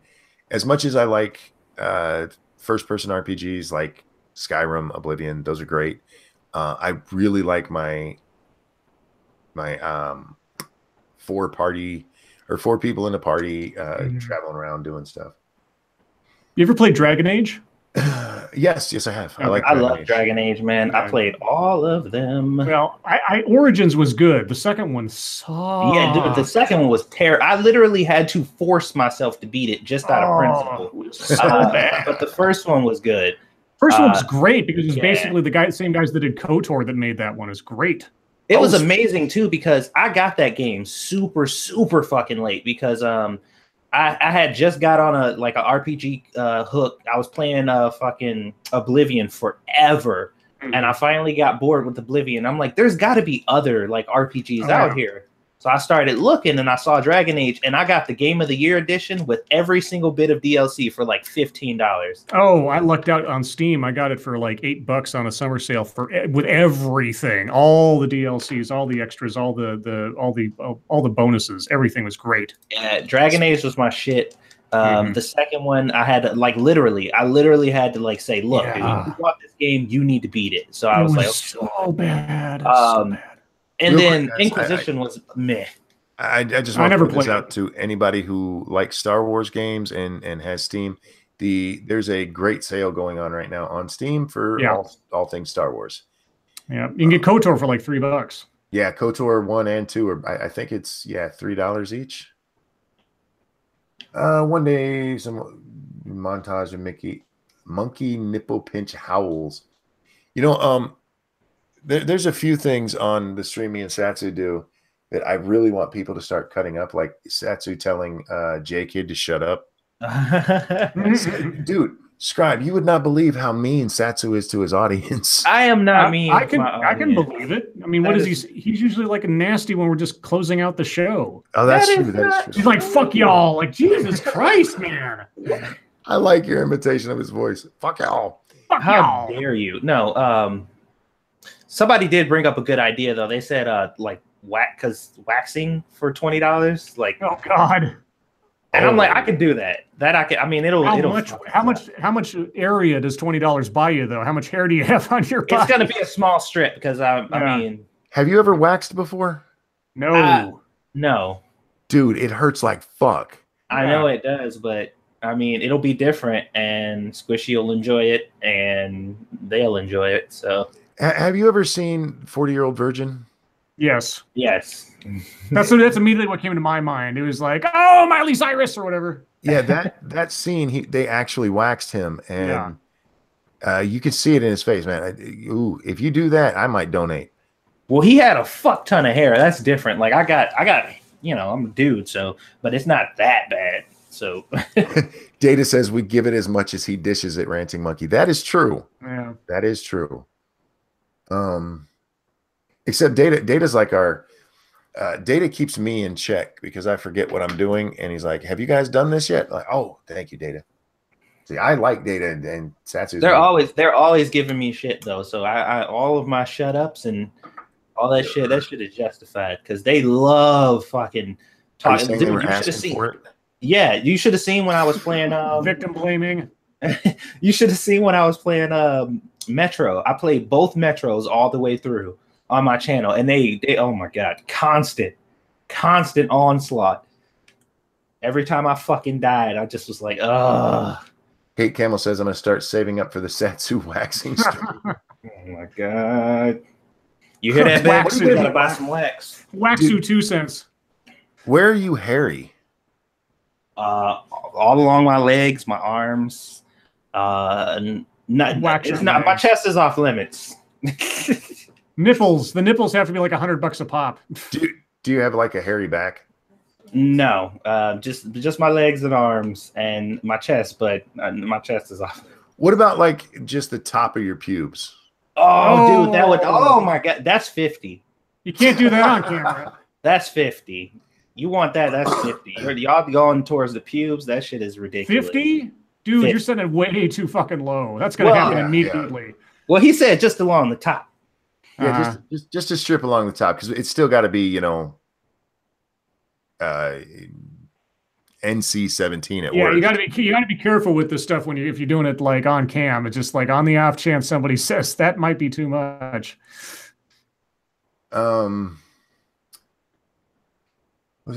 as much as I like first person RPGs like Skyrim, Oblivion, those are great. I really like my four people in a party traveling around doing stuff. You ever played Dragon Age? Yes, I have. I love Dragon Age, man. Yeah. I played all of them. Well, Origins was good. The second one sucked. Yeah, dude, the second one was terrible. I literally had to force myself to beat it just out of principle. It was so bad. But the first one was good. First one was great because it was basically the same guys that did KOTOR that made that one. Is great. It was amazing too because I got that game super fucking late because I had just got on a RPG hook. I was playing fucking Oblivion forever, and I finally got bored with Oblivion. I'm like, there's got to be other like RPGs out here. So I started looking, and I saw Dragon Age, and I got the Game of the Year edition with every single bit of DLC for like $15. Oh, I lucked out on Steam. I got it for like $8 on a summer sale with everything, all the DLCs, all the extras, all the bonuses. Everything was great. Yeah, Dragon Age was my shit. The second one, I had to literally had to like say, look, dude, if you want this game, you need to beat it. So I was like, so bad. And Real then quick, Inquisition was meh. I just want to put this out to anybody who likes Star Wars games and has Steam. There's a great sale going on right now on Steam for all things Star Wars. Yeah, you can get KOTOR for like $3. Yeah, KOTOR 1 and 2 are I think it's $3 each. One day some montage of monkey nipple pinch howls. There's a few things on the stream me and Satsu do that I really want people to start cutting up, like Satsu telling J-Kid to shut up. Dude, Scribe, you would not believe how mean Satsu is to his audience. I am not mean. I can believe it. I mean, what is he? He's usually like a nasty when we're just closing out the show. Oh, that's true. That is true. He's like, fuck y'all. Like, Jesus Christ, man. I like your imitation of his voice. Fuck y'all. How dare you? No, somebody did bring up a good idea though. They said waxing for $20. Like, oh God. And I'm like, I could do that. I mean, how much area does $20 buy you though? How much hair do you have on your body? It's gonna be a small strip because I mean, have you ever waxed before? No. No. Dude, it hurts like fuck. I know it does, but I mean, it'll be different, and Squishy will enjoy it, and they'll enjoy it. So, have you ever seen 40-Year-Old Virgin? Yes. That's immediately what came to my mind. It was like, oh, Miley Cyrus or whatever. Yeah, that scene, they actually waxed him, and you could see it in his face, man. If you do that, I might donate. Well, he had a fuck ton of hair. That's different. Like I got I'm a dude, so but it's not that bad. So Data says we give it as much as he dishes it, Ranting Monkey. That is true. Yeah. That is true. Except Data's like our Data keeps me in check because I forget what I'm doing, and he's like, "Have you guys done this yet?" Like, "Oh, thank you, Data." See, I like Data and Satsu's. they're always giving me shit though. So I all of my shut ups and all that shit is justified because they love fucking talking. Dude, you should have seen. Yeah, you should have seen when I was playing Victim blaming. You should have seen when I was playing Metro. I played both Metros all the way through on my channel, and they oh my god, constant onslaught. Every time I fucking died, I just was like, ugh. Kate Camel says I'm gonna start saving up for the Satsu waxing stream. Oh my god. You hear that, man? You gotta buy some wax. Waxu 2 cents. Where are you hairy? All along my legs, my arms. It's not my chest is off limits. Nipples. The nipples have to be like $100 a pop. Do you have like a hairy back? No, just my legs and arms and my chest, but my chest is off. What about like just the top of your pubes? Oh, dude, that would. Oh my god, that's 50. You can't do that on camera. That's 50. You want that? That's 50. Y'all be going towards the pubes. That shit is ridiculous. 50? Dude, 50. You're setting it way too fucking low. That's gonna happen immediately. Yeah. Well, he said just along the top. Yeah, just to strip along the top because it's still got to be, NC-17 at work. Yeah, you gotta be careful with this stuff if you're doing it like on cam. It's just like on the off chance somebody says that might be too much. What's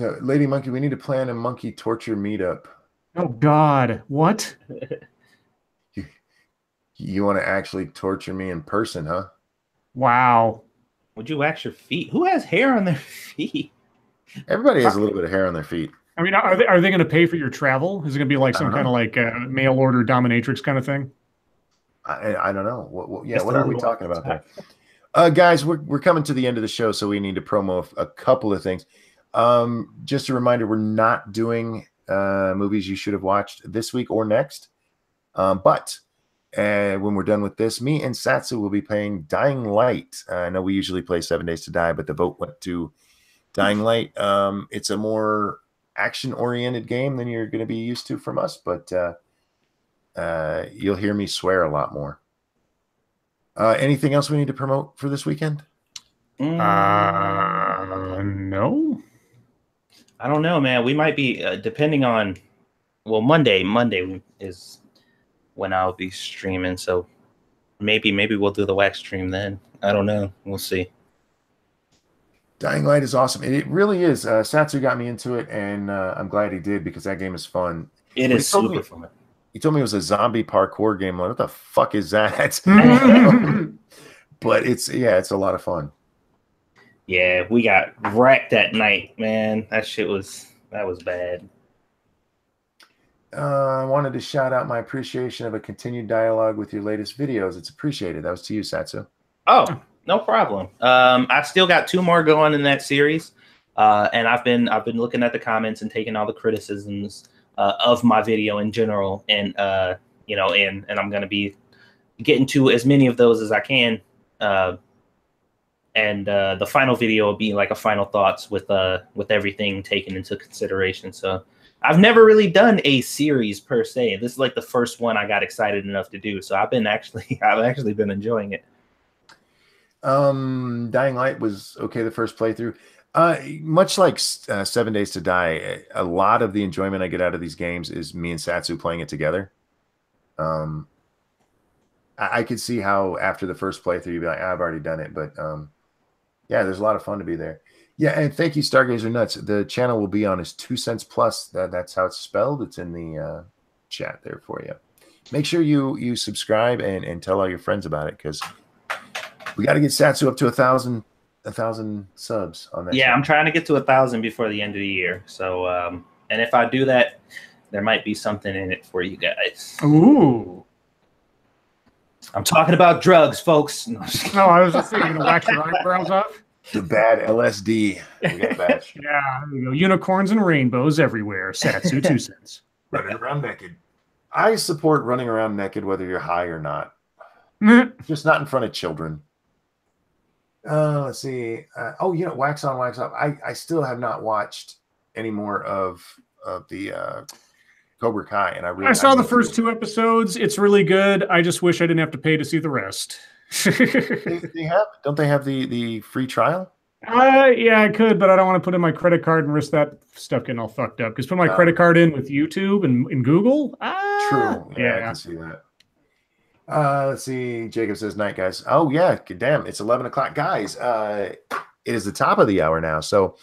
that? Lady Monkey, we need to plan a monkey torture meetup. Oh God, what? You want to actually torture me in person, huh? Wow. Would you wax your feet? Who has hair on their feet? Everybody has a little bit of hair on their feet. I mean, are they going to pay for your travel? Is it going to be like some kind of like mail order dominatrix kind of thing? I don't know. What are we talking about there? Guys, we're coming to the end of the show, so we need to promo a couple of things. Just a reminder, we're not doing movies you should have watched this week or next. But when we're done with this, me and Satsu will be playing Dying Light. I know we usually play 7 Days to Die, but the vote went to Dying Light. It's a more action-oriented game than you're going to be used to from us, but you'll hear me swear a lot more. Anything else we need to promote for this weekend? No. I don't know, man. We might be depending on. Well, Monday is when I'll be streaming, so maybe we'll do the wax stream then. I don't know. We'll see. Dying Light is awesome. It really is. Satsu got me into it, and I'm glad he did because that game is fun. It is super fun. He told me it was a zombie parkour game. I'm like, what the fuck is that? But it's a lot of fun. Yeah, we got wrecked that night, man. That was bad. I wanted to shout out my appreciation of a continued dialogue with your latest videos. It's appreciated. That was to you, Satsu. Oh, no problem. I still got 2 more going in that series, and I've been looking at the comments and taking all the criticisms of my video in general, and and I'm gonna be getting to as many of those as I can. And the final video will be like a final thoughts with everything taken into consideration. So I've never really done a series per se. This is like the first one I got excited enough to do. So I've actually been enjoying it. Dying Light was okay the first playthrough. Much like 7 Days to Die, a lot of the enjoyment I get out of these games is me and Satsu playing it together. I could see how after the first playthrough you'd be like, I've already done it, but yeah, there's a lot of fun to be there. Yeah, and thank you, Stargazer Nuts. The channel will be on his 2 cents plus. That's how it's spelled. It's in the chat there for you. Make sure you subscribe and tell all your friends about it because we got to get Satsu up to 1,000 subs on that. Yeah, channel. I'm trying to get to 1,000 before the end of the year. So, and if I do that, there might be something in it for you guys. Ooh. I'm talking about drugs, folks. No, I was just saying, wax your eyebrows off. The bad LSD. We got that. Yeah, there you go. Unicorns and rainbows everywhere. Satsu 2 cents. Running around naked. I support running around naked whether you're high or not. Just not in front of children. Let's see. Wax on, wax off. I still have not watched any more of the Cobra Kai, and I saw the first 2 episodes. It's really good. I just wish I didn't have to pay to see the rest. Don't they have the free trial? Yeah, I could, but I don't want to put in my credit card and risk that stuff getting all fucked up. Because put my credit card in with YouTube and Google. True. Yeah, I can see that. Let's see. Jacob says, night, guys. Oh, yeah. Damn. It's 11 o'clock. Guys, it is the top of the hour now. So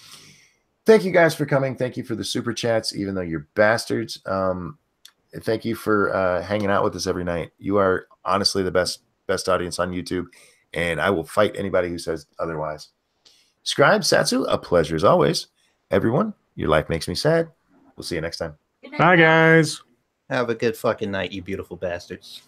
thank you guys for coming. Thank you for the super chats, even though you're bastards. Thank you for hanging out with us every night. You are honestly the best audience on YouTube, and I will fight anybody who says otherwise. Scribe, Satsu, a pleasure as always. Everyone, your life makes me sad. We'll see you next time. Bye, guys. Have a good fucking night, you beautiful bastards.